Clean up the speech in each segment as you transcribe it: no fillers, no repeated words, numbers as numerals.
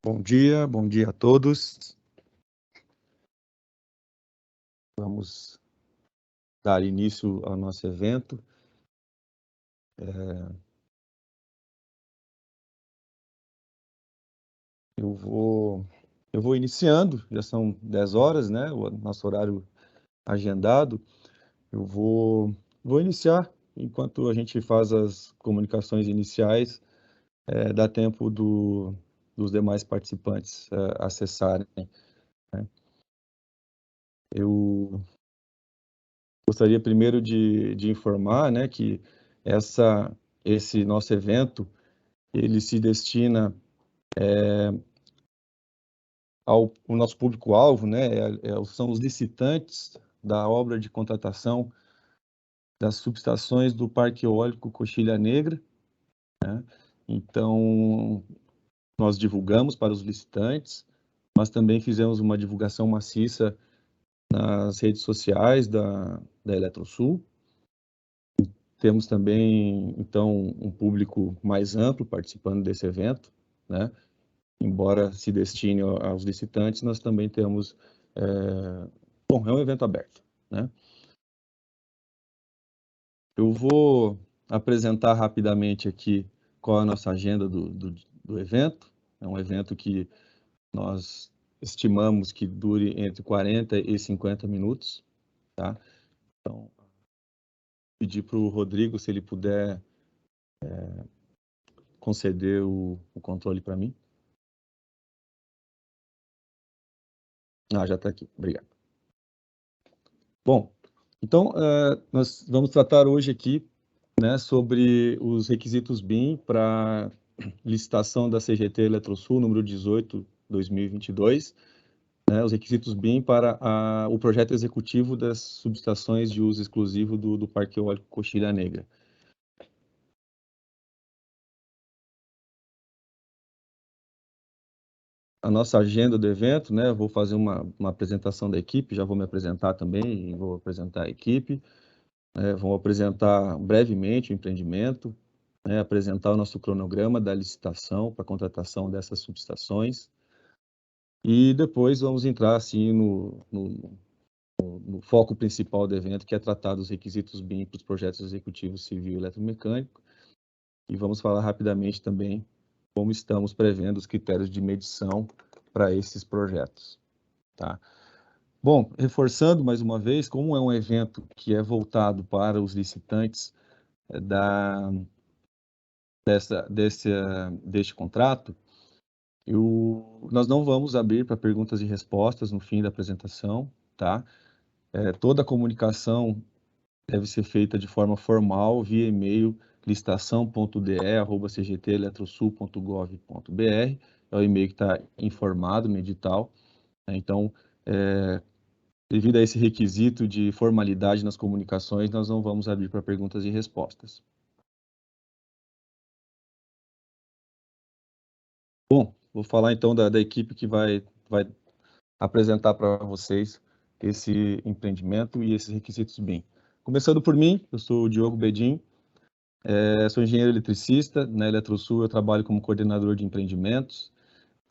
Bom dia a todos. Vamos dar início ao nosso evento. Eu vou iniciando, já são 10 horas, né? O nosso horário agendado. Eu vou iniciar, enquanto a gente faz as comunicações iniciais, dá tempo dos demais participantes acessarem, né? Eu gostaria primeiro de informar, né, que esse nosso evento, ele se destina o nosso público-alvo, né, são os licitantes da obra de contratação das subestações do Parque Eólico Coxilha Negra, né? Então, nós divulgamos para os licitantes, mas também fizemos uma divulgação maciça nas redes sociais da Eletrosul. Temos também, então, um público mais amplo participando desse evento, né? Embora se destine aos licitantes, nós também temos... Bom, é um evento aberto, né? Eu vou apresentar rapidamente aqui qual é a nossa agenda do evento. É um evento que nós estimamos que dure entre 40 e 50 minutos, tá? Então, pedir para o Rodrigo, se ele puder conceder o controle para mim. Ah, já está aqui, obrigado. Bom, então, nós vamos tratar hoje aqui, né, sobre os requisitos BIM para licitação da CGT Eletrosul, número 18/2022, né, os requisitos BIM para o projeto executivo das subestações de uso exclusivo do Parque Eólico Coxilha Negra. A nossa agenda do evento, né, vou fazer uma apresentação da equipe, já vou me apresentar também, e vou apresentar a equipe, vou apresentar brevemente o empreendimento, né, apresentar o nosso cronograma da licitação para a contratação dessas subestações, e depois vamos entrar, assim, no foco principal do evento, que é tratar dos requisitos BIM para os projetos executivos civil e eletromecânico, e vamos falar rapidamente também como estamos prevendo os critérios de medição para esses projetos, tá? Bom, reforçando mais uma vez, como é um evento que é voltado para os licitantes deste contrato, nós não vamos abrir para perguntas e respostas no fim da apresentação, tá? Toda a comunicação deve ser feita de forma formal via e-mail licitação.de@cgteletrosul.gov.br, é o e-mail que está informado no edital, né? Então, devido a esse requisito de formalidade nas comunicações, nós não vamos abrir para perguntas e respostas. Bom, vou falar então da equipe que vai apresentar para vocês esse empreendimento e esses requisitos BIM. Começando por mim, eu sou o Diogo Bedin, sou engenheiro eletricista. Na Eletrosul eu trabalho como coordenador de empreendimentos.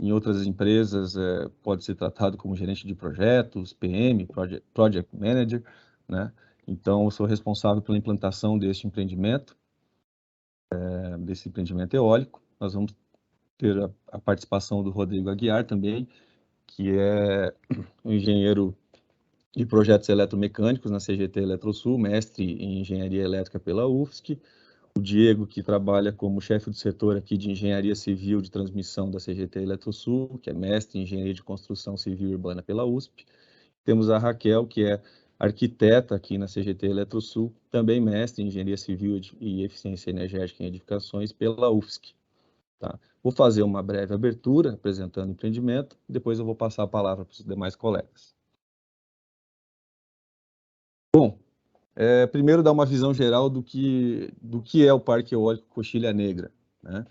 Em outras empresas pode ser tratado como gerente de projetos, PM, Project Manager, né? Então eu sou responsável pela implantação deste empreendimento, desse empreendimento eólico. Nós vamos ter a participação do Rodrigo Aguiar também, que é um engenheiro de projetos eletromecânicos na CGT Eletrosul, mestre em engenharia elétrica pela UFSC. O Diego, que trabalha como chefe do setor aqui de engenharia civil de transmissão da CGT Eletrosul, que é mestre em engenharia de construção civil urbana pela USP. Temos a Raquel, que é arquiteta aqui na CGT Eletrosul, também mestre em engenharia civil e eficiência energética em edificações pela UFSC. Tá? Vou fazer uma breve abertura apresentando o empreendimento, depois eu vou passar a palavra para os demais colegas. Bom, primeiro dar uma visão geral do que é o Parque Eólico Coxilha Negra, né?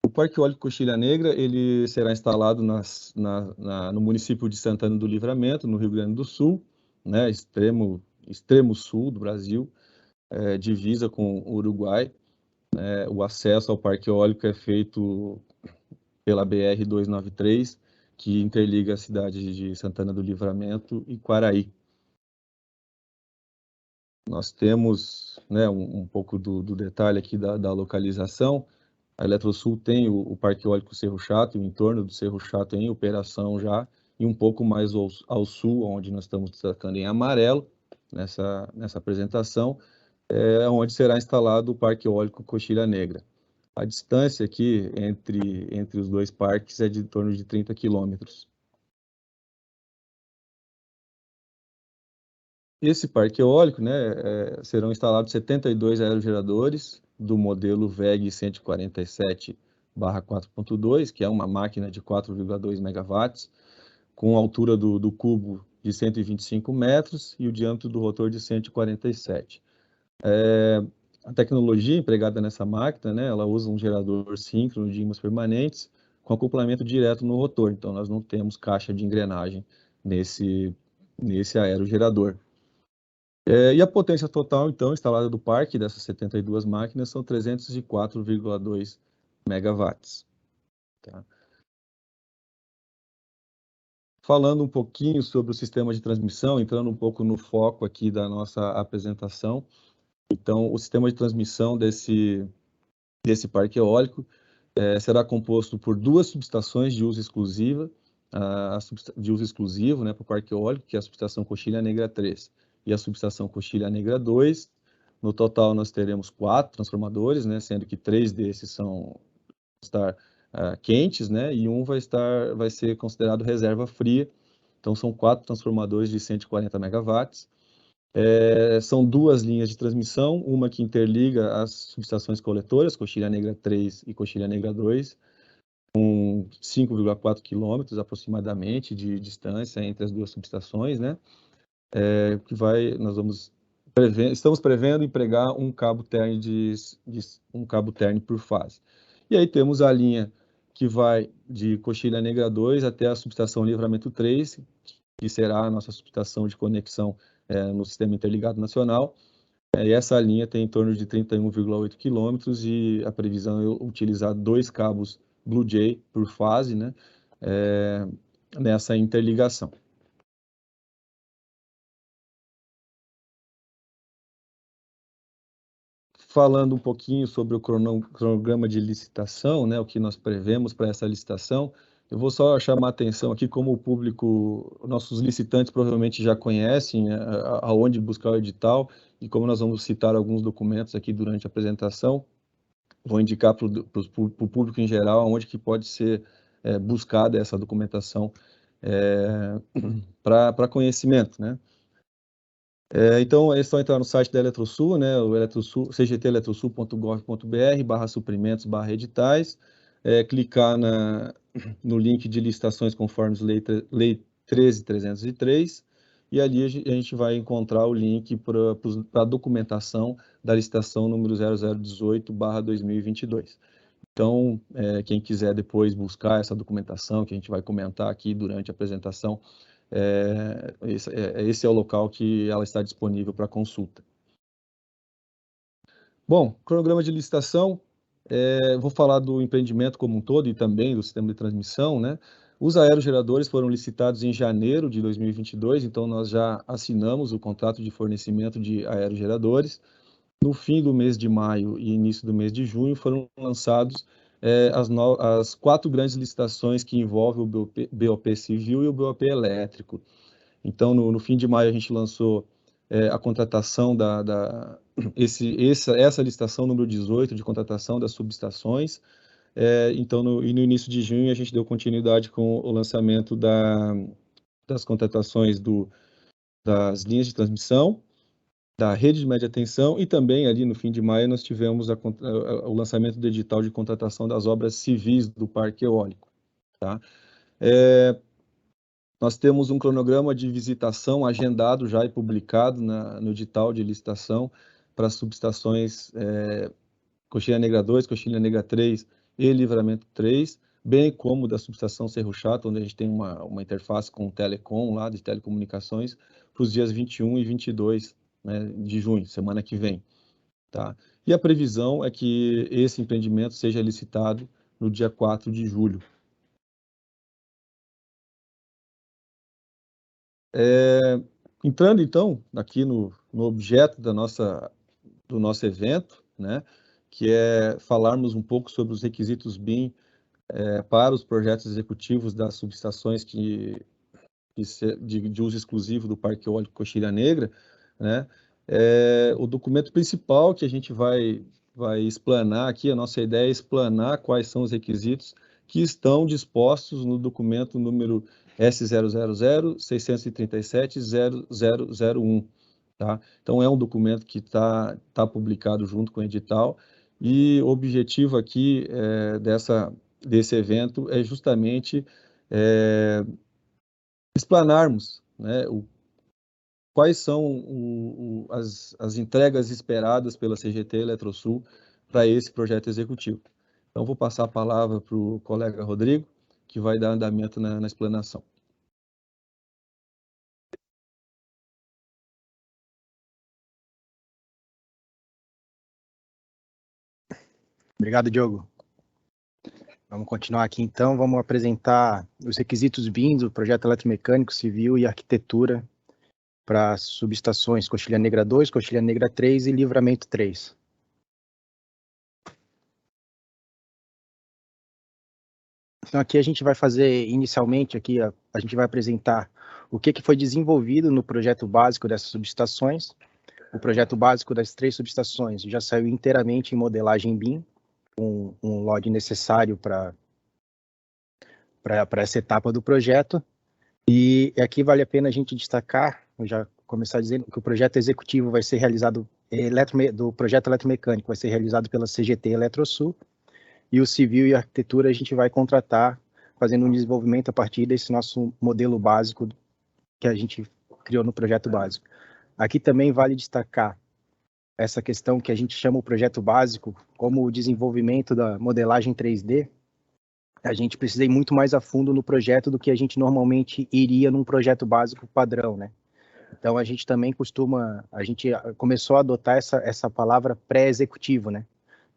O Parque Eólico Coxilha Negra ele será instalado no município de Santana do Livramento, no Rio Grande do Sul, né? Extremo sul do Brasil, divisa com o Uruguai. O acesso ao Parque Eólico é feito pela BR-293, que interliga a cidade de Santana do Livramento e Quaraí. Nós temos, né, um pouco do detalhe aqui da localização. A Eletrosul tem o Parque Eólico Cerro Chato, o entorno do Cerro Chato em operação já, e um pouco mais ao sul, onde nós estamos destacando em amarelo, nessa apresentação, onde será instalado o Parque Eólico Coxilha Negra. A distância aqui entre os dois parques é de em torno de 30 quilômetros. Esse parque eólico, né, serão instalados 72 aerogeradores do modelo VEG 147/4.2, que é uma máquina de 4,2 megawatts, com a altura do cubo de 125 metros e o diâmetro do rotor de 147. A tecnologia empregada nessa máquina, né, ela usa um gerador síncrono de ímãs permanentes com acoplamento direto no rotor, então nós não temos caixa de engrenagem nesse aerogerador. E a potência total, então, instalada do parque dessas 72 máquinas são 304,2 megawatts. Tá? Falando um pouquinho sobre o sistema de transmissão, entrando um pouco no foco aqui da nossa apresentação. Então, o sistema de transmissão desse parque eólico será composto por duas subestações de uso exclusivo, né, para o parque eólico, que é a subestação Coxilha Negra 3 e a subestação Coxilha Negra 2. No total, nós teremos 4 transformadores, né, sendo que 3 desses vão estar quentes, né, e um vai ser considerado reserva fria. Então, são 4 transformadores de 140 megawatts. São 2 linhas de transmissão, uma que interliga as subestações coletoras, Coxilha Negra 3 e Coxilha Negra 2, com 5,4 quilômetros aproximadamente de distância entre as duas subestações, né? Estamos prevendo empregar um cabo térreo por fase. E aí temos a linha que vai de Coxilha Negra 2 até a subestação Livramento 3, que será a nossa subestação de conexão no Sistema Interligado Nacional. E essa linha tem em torno de 31,8 quilômetros e a previsão é utilizar 2 cabos Blue Jay por fase, né, nessa interligação. Falando um pouquinho sobre o cronograma de licitação, né, o que nós prevemos para essa licitação, eu vou só chamar a atenção aqui, como o público, nossos licitantes provavelmente já conhecem aonde buscar o edital, e como nós vamos citar alguns documentos aqui durante a apresentação, vou indicar para o público em geral onde que pode ser buscada essa documentação para conhecimento, né? Então, é só entrar no site da Eletrosul, né, o cgteletrosul.gov.br/suprimentos/editais, clicar no link de licitações conforme Lei 13.303, e ali a gente vai encontrar o link para a documentação da licitação número 0018/2022. Então, quem quiser depois buscar essa documentação, que a gente vai comentar aqui durante a apresentação, esse é o local que ela está disponível para consulta. Bom, cronograma de licitação, vou falar do empreendimento como um todo e também do sistema de transmissão, né? Os aerogeradores foram licitados em janeiro de 2022, então nós já assinamos o contrato de fornecimento de aerogeradores. No fim do mês de maio e início do mês de junho foram lançados as 4 grandes licitações que envolvem o BOP civil e o BOP elétrico. Então, no fim de maio, a gente lançou a contratação essa licitação número 18 de contratação das subestações. Então, no início de junho, a gente deu continuidade com o lançamento das contratações das linhas de transmissão, da rede de média tensão, e também ali no fim de maio nós tivemos o lançamento do edital de contratação das obras civis do parque eólico. Tá? Nós temos um cronograma de visitação agendado já e publicado no edital de licitação para as subestações Coxilha Negra 2, Coxilha Negra 3 e Livramento 3, bem como da subestação Cerro Chato, onde a gente tem uma interface com o Telecom, lá de telecomunicações, para os dias 21 e 22, né, de junho, semana que vem. Tá? E a previsão é que esse empreendimento seja licitado no dia 4 de julho. Entrando, então, aqui no objeto do nosso evento, né, que é falarmos um pouco sobre os requisitos BIM para os projetos executivos das subestações de uso exclusivo do Parque Eólico Coxilha Negra, né? O documento principal que a gente vai explanar aqui, a nossa ideia é explanar quais são os requisitos que estão dispostos no documento número S000-637-0001, tá? Então, é um documento que está publicado junto com o edital, e o objetivo aqui desse evento é justamente explanarmos, né, quais são as entregas esperadas pela CGT Eletrosul para esse projeto executivo. Então, vou passar a palavra para o colega Rodrigo, que vai dar andamento na explanação. Obrigado, Diogo. Vamos continuar aqui, então. Vamos apresentar os requisitos BIM do projeto eletromecânico, civil e arquitetura para subestações Coxilha Negra 2, Coxilha Negra 3 e Livramento 3. Então, aqui a gente vai fazer, inicialmente, aqui a gente vai apresentar o que foi desenvolvido no projeto básico dessas subestações. O projeto básico das 3 subestações já saiu inteiramente em modelagem BIM, com um LOD necessário para essa etapa do projeto. E aqui vale a pena a gente destacar, eu já começar dizendo que o projeto executivo vai ser realizado, do projeto eletromecânico vai ser realizado pela CGT Eletrosul, e o civil e a arquitetura a gente vai contratar, fazendo um desenvolvimento a partir desse nosso modelo básico que a gente criou no projeto básico. Aqui também vale destacar essa questão que a gente chama o projeto básico como o desenvolvimento da modelagem 3D. A gente precisa ir muito mais a fundo no projeto do que a gente normalmente iria num projeto básico padrão, né? Então, a gente também a gente começou a adotar essa palavra pré-executivo, né?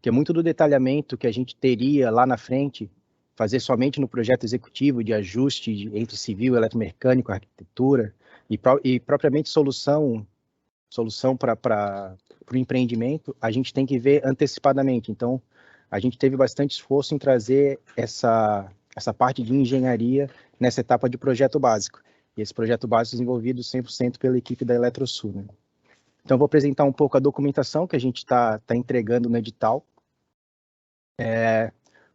Que é muito do detalhamento que a gente teria lá na frente, fazer somente no projeto executivo de ajuste entre civil, eletromecânico, arquitetura, e propriamente solução para o empreendimento, a gente tem que ver antecipadamente. Então, a gente teve bastante esforço em trazer essa parte de engenharia nessa etapa de projeto básico. E esse projeto básico desenvolvido 100% pela equipe da Eletrosul, né? Então, vou apresentar um pouco a documentação que a gente está entregando no edital,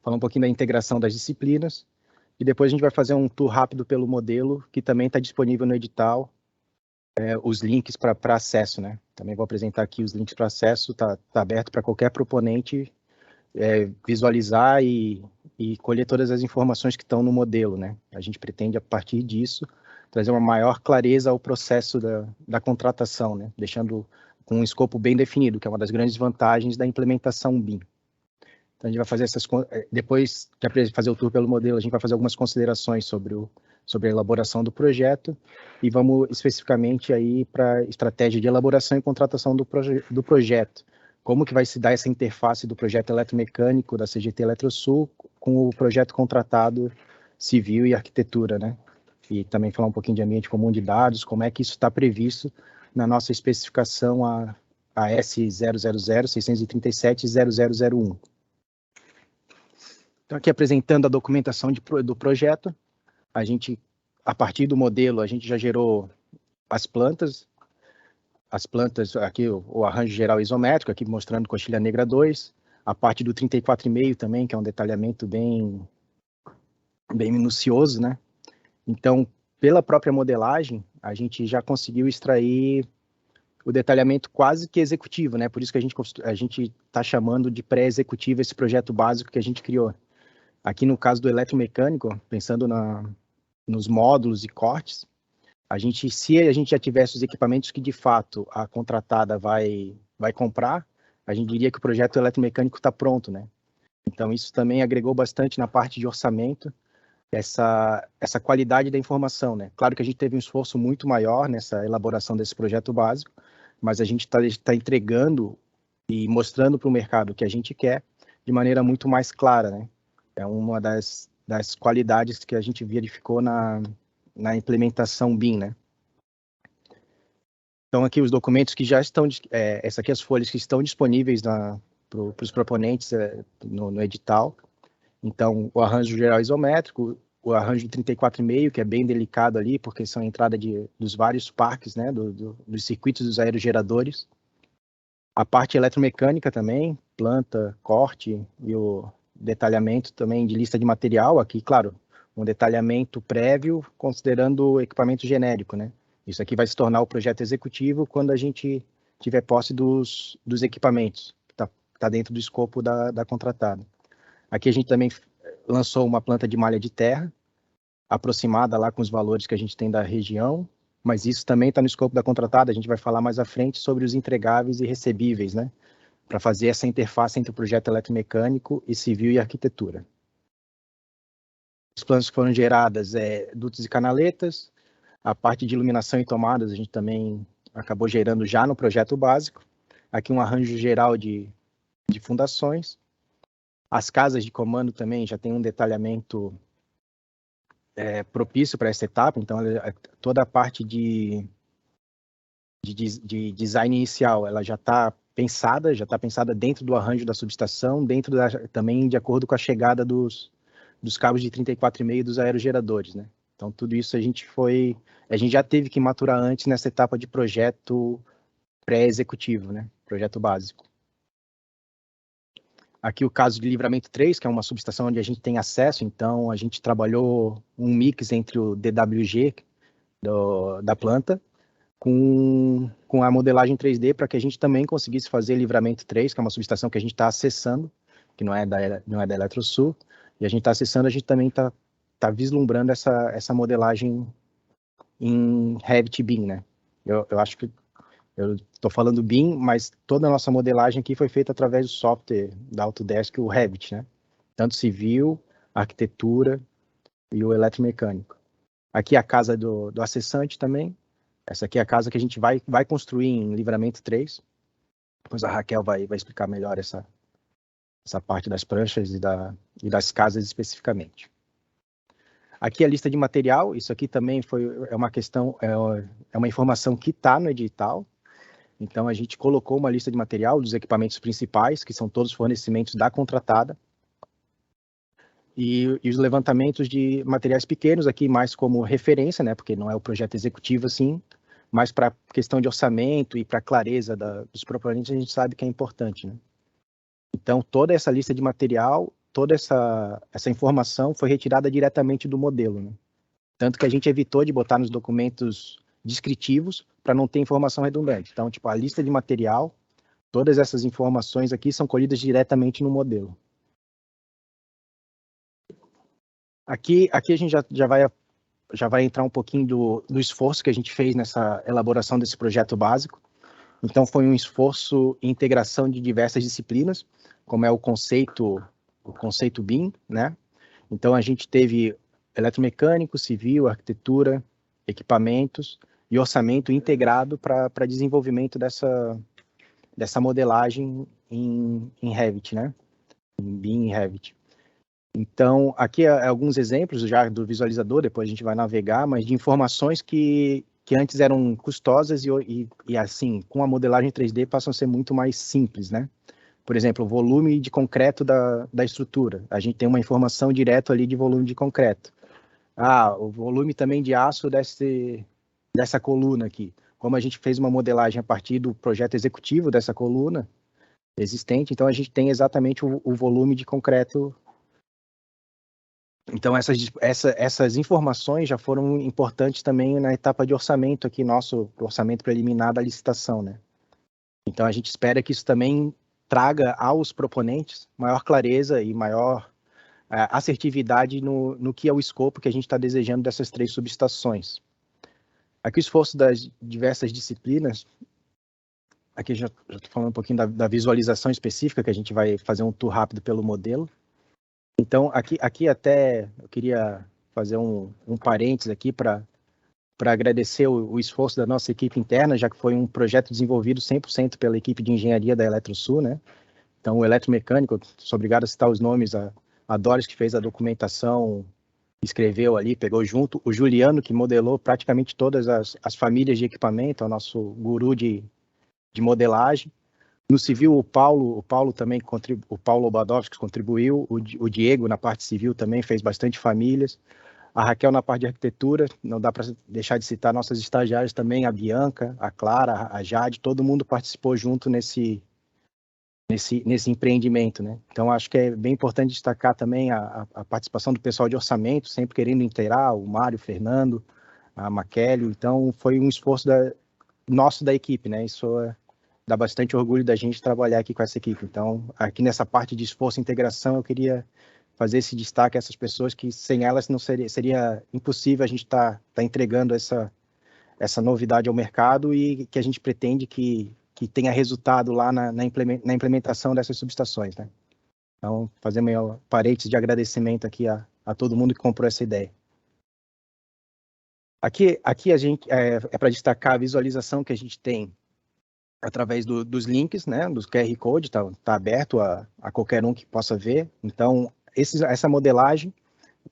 falar um pouquinho da integração das disciplinas, e depois a gente vai fazer um tour rápido pelo modelo, que também está disponível no edital, os links para acesso, né? Também vou apresentar aqui os links para acesso, está aberto para qualquer proponente visualizar e colher todas as informações que estão no modelo, né? A gente pretende, a partir disso, trazer uma maior clareza ao processo da contratação, né? Deixando com um escopo bem definido, que é uma das grandes vantagens da implementação BIM. Então, a gente vai fazer depois de fazer o tour pelo modelo, a gente vai fazer algumas considerações sobre a elaboração do projeto, e vamos especificamente aí para a estratégia de elaboração e contratação do projeto. Como que vai se dar essa interface do projeto eletromecânico da CGT Eletrosul com o projeto contratado civil e arquitetura, né? E também falar um pouquinho de ambiente comum de dados, como é que isso está previsto na nossa especificação a S000-637-0001. Então, aqui apresentando a documentação do projeto, a partir do modelo, a gente já gerou as plantas, aqui o arranjo geral isométrico, aqui mostrando Coxilha Negra 2, a parte do 34,5 também, que é um detalhamento bem minucioso, né? Então, pela própria modelagem, a gente já conseguiu extrair o detalhamento quase que executivo, né? Por isso que a gente está chamando de pré-executivo esse projeto básico que a gente criou. Aqui no caso do eletromecânico, pensando nos módulos e cortes, se a gente já tivesse os equipamentos que de fato a contratada vai comprar, a gente diria que o projeto eletromecânico está pronto, né? Então isso também agregou bastante na parte de orçamento, essa qualidade da informação, né? Claro que a gente teve um esforço muito maior nessa elaboração desse projeto básico, mas a gente está entregando e mostrando para o mercado o que a gente quer de maneira muito mais clara, né? É uma das qualidades que a gente verificou na implementação BIM, né? Então, aqui os documentos que já estão, essa aqui as folhas que estão disponíveis para os proponentes no edital. Então, o arranjo geral isométrico, o arranjo de 34,5, que é bem delicado ali, porque são a entrada dos vários parques, né, dos circuitos dos aerogeradores. A parte eletromecânica também, planta, corte e o detalhamento também de lista de material. Aqui, claro, um detalhamento prévio, considerando o equipamento genérico, né? Isso aqui vai se tornar o projeto executivo quando a gente tiver posse dos equipamentos, que tá dentro do escopo da contratada. Aqui a gente também lançou uma planta de malha de terra, aproximada lá com os valores que a gente tem da região, mas isso também está no escopo da contratada. A gente vai falar mais à frente sobre os entregáveis e recebíveis, né? Para fazer essa interface entre o projeto eletromecânico e civil e arquitetura. Os planos que foram gerados dutos e canaletas, a parte de iluminação e tomadas a gente também acabou gerando já no projeto básico. Aqui um arranjo geral de fundações. As casas de comando também já tem um detalhamento propício para essa etapa, então toda a parte de design inicial, ela já está pensada dentro do arranjo da subestação, também de acordo com a chegada dos cabos de 34,5 dos aerogeradores, né? Então tudo isso a gente já teve que maturar antes nessa etapa de projeto pré-executivo, né? Projeto básico. Aqui o caso de Livramento 3, que é uma subestação onde a gente tem acesso, então a gente trabalhou um mix entre o DWG da planta com a modelagem 3D para que a gente também conseguisse fazer Livramento 3, que é uma subestação que a gente está acessando, que não é da Eletrosul, e a gente está acessando, a gente também está vislumbrando essa modelagem em Revit BIM, né? Eu acho que eu estou falando BIM, mas toda a nossa modelagem aqui foi feita através do software da Autodesk, o Revit, né? Tanto civil, arquitetura e o eletromecânico. Aqui a casa do acessante também. Essa aqui é a casa que a gente vai construir em Livramento 3. Depois a Raquel vai explicar melhor essa parte das pranchas e das casas especificamente. Aqui a lista de material. Isso aqui também é uma informação que está no edital. Então, a gente colocou uma lista de material dos equipamentos principais, que são todos fornecimentos da contratada, e os levantamentos de materiais pequenos aqui, mais como referência, né, porque não é o projeto executivo assim, mas para questão de orçamento e para clareza dos proponentes, a gente sabe que é importante, né? Então, toda essa lista de material, toda essa informação foi retirada diretamente do modelo, né? Tanto que a gente evitou de botar nos documentos descritivos para não ter informação redundante. Então, tipo, a lista de material, todas essas informações aqui são colhidas diretamente no modelo. Aqui a gente já vai entrar um pouquinho do esforço que a gente fez nessa elaboração desse projeto básico. Então, foi um esforço em integração de diversas disciplinas, como é o conceito BIM, né? Então, a gente teve eletromecânico, civil, arquitetura, equipamentos e orçamento integrado para desenvolvimento dessa modelagem em Revit, né? Em BIM e Revit. Então, aqui alguns exemplos já do visualizador, depois a gente vai navegar, mas de informações que antes eram custosas e assim, com a modelagem 3D passam a ser muito mais simples, né? Por exemplo, o volume de concreto da estrutura. A gente tem uma informação direto ali de volume de concreto. O volume também de aço dessa coluna aqui. Como a gente fez uma modelagem a partir do projeto executivo dessa coluna existente, então a gente tem exatamente o volume de concreto. Então essas informações já foram importantes também na etapa de orçamento aqui, nosso orçamento preliminar da licitação, né? Então a gente espera que isso também traga aos proponentes maior clareza e maior assertividade no que é o escopo que a gente está desejando dessas 3 subestações. Aqui o esforço das diversas disciplinas, aqui já estou falando um pouquinho da visualização específica, que a gente vai fazer um tour rápido pelo modelo. Então, aqui até eu queria fazer um parênteses aqui para agradecer o esforço da nossa equipe interna, já que foi um projeto desenvolvido 100% pela equipe de engenharia da Eletrosul, né? Então, o eletromecânico, sou obrigado a citar os nomes, a Doris, que fez a documentação, escreveu ali, pegou junto, o Juliano, que modelou praticamente todas as famílias de equipamento, é o nosso guru de modelagem. No civil, o Paulo também, o Paulo Obadovski contribuiu, o Diego na parte civil também fez bastante famílias, a Raquel na parte de arquitetura, não dá para deixar de citar nossas estagiárias também, a Bianca, a Clara, a Jade, todo mundo participou junto nesse empreendimento, né? Então, acho que é bem importante destacar também a participação do pessoal de orçamento, sempre querendo inteirar, o Mário, o Fernando, a Maquele. Então, foi um esforço nosso da equipe, né? Isso dá bastante orgulho da gente trabalhar aqui com essa equipe. Então, aqui nessa parte de esforço e integração, eu queria fazer esse destaque a essas pessoas que sem elas não seria impossível a gente tá entregando essa novidade ao mercado e que a gente pretende que tenha resultado lá na implementação dessas subestações, né? Então, fazer meu parênteses de agradecimento aqui a todo mundo que comprou essa ideia. Aqui a gente é para destacar a visualização que a gente tem através dos links, né, dos QR Code, tá aberto a qualquer um que possa ver. Então, essa modelagem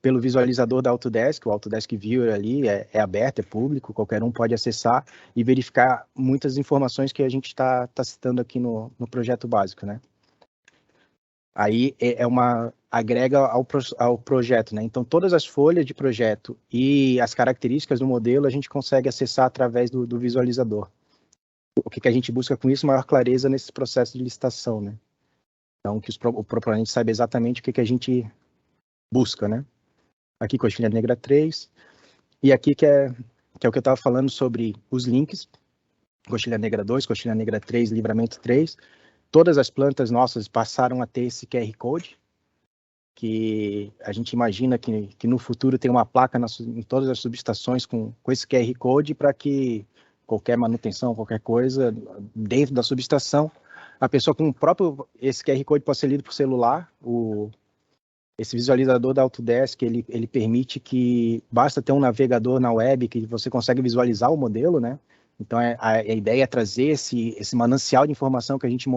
pelo visualizador da Autodesk, o Autodesk Viewer ali é aberto, é público, qualquer um pode acessar e verificar muitas informações que a gente está citando aqui no projeto básico, né? Aí agrega ao projeto, né? Então, todas as folhas de projeto e as características do modelo a gente consegue acessar através do visualizador. O que a gente busca com isso? Maior clareza nesse processo de licitação, né? Então, que o proponente saiba exatamente o que a gente busca, né? Aqui, Coxilha Negra 3, e aqui que é o que eu estava falando sobre os links, Coxilha Negra 2, Coxilha Negra 3, Livramento 3, todas as plantas nossas passaram a ter esse QR Code, que a gente imagina que no futuro tem uma placa em todas as subestações com esse QR Code para que qualquer manutenção, qualquer coisa dentro da subestação, a pessoa com esse QR Code pode ser lido por celular, esse visualizador da Autodesk, ele permite que basta ter um navegador na web que você consegue visualizar o modelo, né? Então, a ideia é trazer esse manancial de informação que a gente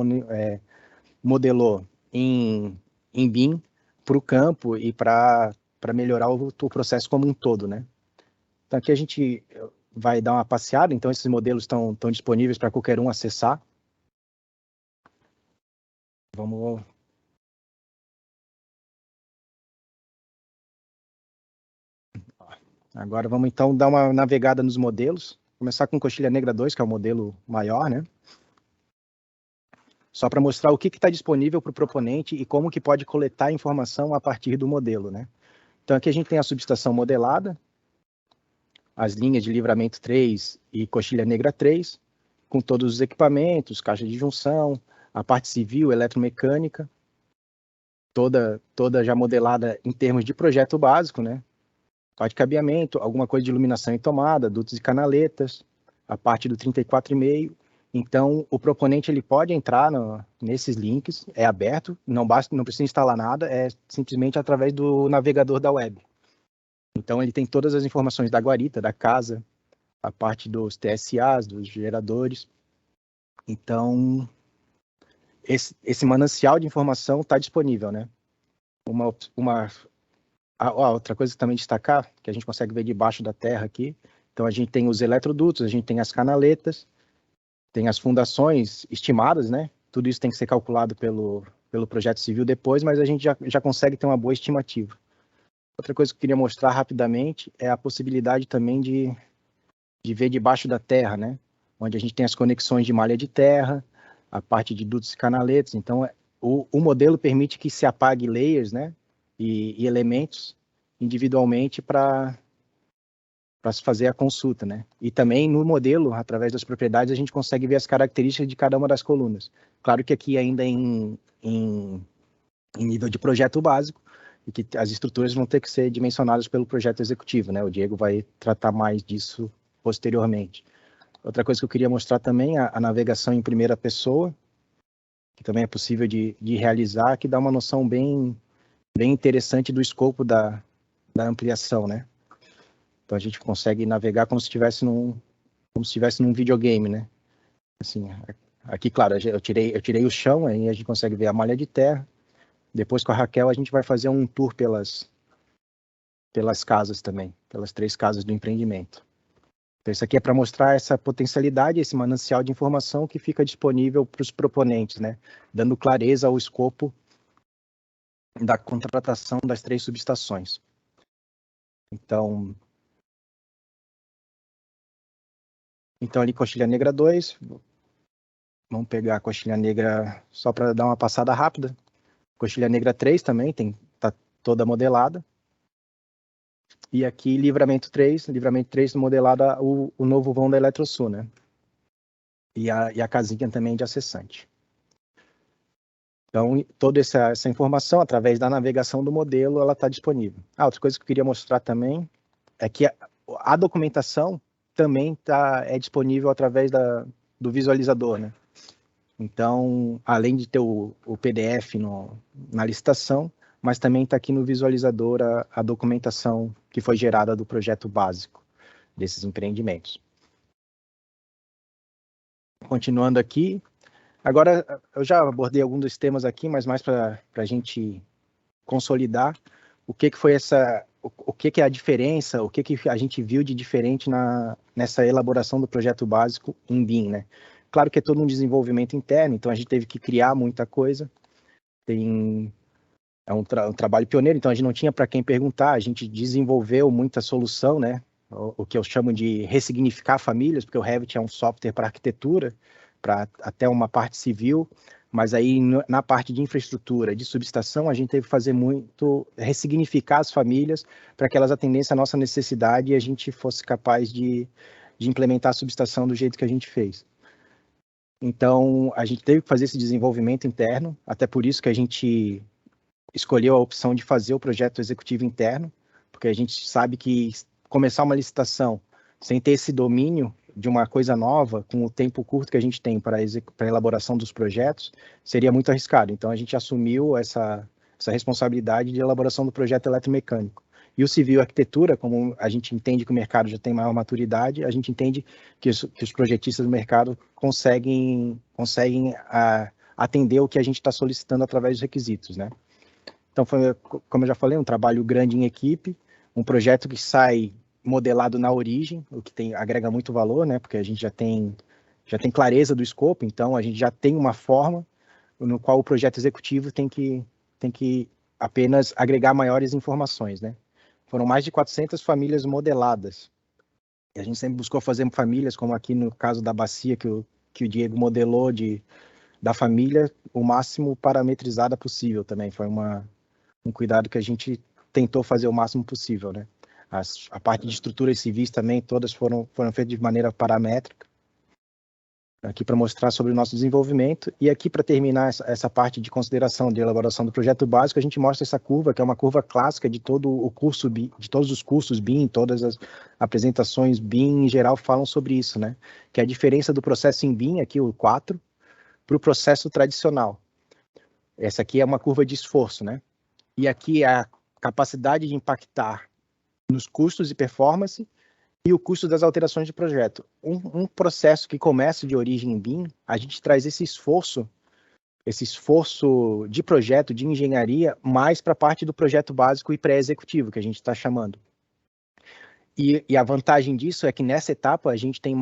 modelou em BIM para o campo e para melhorar o processo como um todo, né? Então, aqui a gente vai dar uma passeada, então esses modelos estão disponíveis para qualquer um acessar. Vamos... Agora vamos então dar uma navegada nos modelos. Começar com Coxilha Negra 2, que é o modelo maior, né? Só para mostrar o que está disponível para o proponente e como que pode coletar informação a partir do modelo, né? Então aqui a gente tem a subestação modelada, as linhas de Livramento 3 e Coxilha Negra 3, com todos os equipamentos, caixa de junção, a parte civil, eletromecânica, toda já modelada em termos de projeto básico, né? Parte de cabeamento, alguma coisa de iluminação e tomada, dutos e canaletas, a parte do 34,5. Então, o proponente ele pode entrar nesses links, é aberto, não precisa instalar nada, é simplesmente através do navegador da web. Então, ele tem todas as informações da guarita, da casa, a parte dos TSAs, dos geradores. Então, esse manancial de informação está disponível, né? Outra coisa também destacar, que a gente consegue ver debaixo da terra aqui, então a gente tem os eletrodutos, a gente tem as canaletas, tem as fundações estimadas, né? Tudo isso tem que ser calculado pelo projeto civil depois, mas a gente já consegue ter uma boa estimativa. Outra coisa que eu queria mostrar rapidamente é a possibilidade também de ver debaixo da terra, né? Onde a gente tem as conexões de malha de terra, a parte de dutos e canaletas. Então, o modelo permite que se apague layers, né? E elementos individualmente para se fazer a consulta, né? E também no modelo, através das propriedades, a gente consegue ver as características de cada uma das colunas. Claro que aqui ainda em nível de projeto básico, e que as estruturas vão ter que ser dimensionadas pelo projeto executivo, né? O Diego vai tratar mais disso posteriormente. Outra coisa que eu queria mostrar também é a navegação em primeira pessoa, que também é possível de realizar, que dá uma noção bem interessante do escopo da ampliação, né? Então a gente consegue navegar como se estivesse num videogame, né? Assim, aqui, claro, eu tirei o chão, aí a gente consegue ver a malha de terra, Depois com a Raquel a gente vai fazer um tour pelas casas também, pelas 3 casas do empreendimento. Então isso aqui é para mostrar essa potencialidade, esse manancial de informação que fica disponível para os proponentes, né? Dando clareza ao escopo da contratação das 3 subestações. Então ali Coxilha Negra 2, vamos pegar a Coxilha Negra só para dar uma passada rápida. Coxilha Negra 3 também tá toda modelada. E aqui Livramento 3 modelada o novo vão da Eletrosul, né? E a casinha também de acessante. Então, toda essa informação, através da navegação do modelo, ela está disponível. Outra coisa que eu queria mostrar também é que a documentação também é disponível através do visualizador, né? Então, além de ter o PDF na licitação, mas também está aqui no visualizador a documentação que foi gerada do projeto básico desses empreendimentos. Continuando aqui, agora eu já abordei alguns dos temas aqui, mas mais para a gente consolidar o que foi o que é a diferença, o que a gente viu de diferente nessa elaboração do projeto básico em BIM, né? Claro que é todo um desenvolvimento interno, então a gente teve que criar muita coisa. É um trabalho pioneiro, então a gente não tinha para quem perguntar, a gente desenvolveu muita solução, né? O que eu chamo de ressignificar famílias, porque o Revit é um software para arquitetura, para até uma parte civil, mas aí na parte de infraestrutura, de subestação, a gente teve que fazer muito, ressignificar as famílias para que elas atendessem a nossa necessidade e a gente fosse capaz de implementar a subestação do jeito que a gente fez. Então, a gente teve que fazer esse desenvolvimento interno, até por isso que a gente escolheu a opção de fazer o projeto executivo interno, porque a gente sabe que começar uma licitação sem ter esse domínio de uma coisa nova, com o tempo curto que a gente tem para a elaboração dos projetos, seria muito arriscado. Então, a gente assumiu essa responsabilidade de elaboração do projeto eletromecânico. E o civil e arquitetura, como a gente entende que o mercado já tem maior maturidade, a gente entende que os projetistas do mercado conseguem atender o que a gente está solicitando através dos requisitos, né? Então, foi, como eu já falei, um trabalho grande em equipe, um projeto que sai modelado na origem, o que agrega muito valor, né? Porque a gente já tem clareza do escopo, então a gente já tem uma forma no qual o projeto executivo tem que apenas agregar maiores informações, né? Foram mais de 400 famílias modeladas. E a gente sempre buscou fazer famílias, como aqui no caso da bacia que o Diego modelou da família, o máximo parametrizada possível também. Foi um cuidado que a gente tentou fazer o máximo possível, né? A parte de estruturas civis também, todas foram feitas de maneira paramétrica. Aqui para mostrar sobre o nosso desenvolvimento. E aqui para terminar essa parte de consideração de elaboração do projeto básico, a gente mostra essa curva, que é uma curva clássica de todo o curso BIM, de todos os cursos BIM, todas as apresentações BIM em geral falam sobre isso, né? Que é a diferença do processo em BIM, aqui o 4, para o processo tradicional. Essa aqui é uma curva de esforço, né? E aqui é a capacidade de impactar nos custos e performance e o custo das alterações de projeto. Um processo que começa de origem em BIM, a gente traz esse esforço de projeto, de engenharia, mais para a parte do projeto básico e pré-executivo, que a gente está chamando. E a vantagem disso é que nessa etapa a gente tem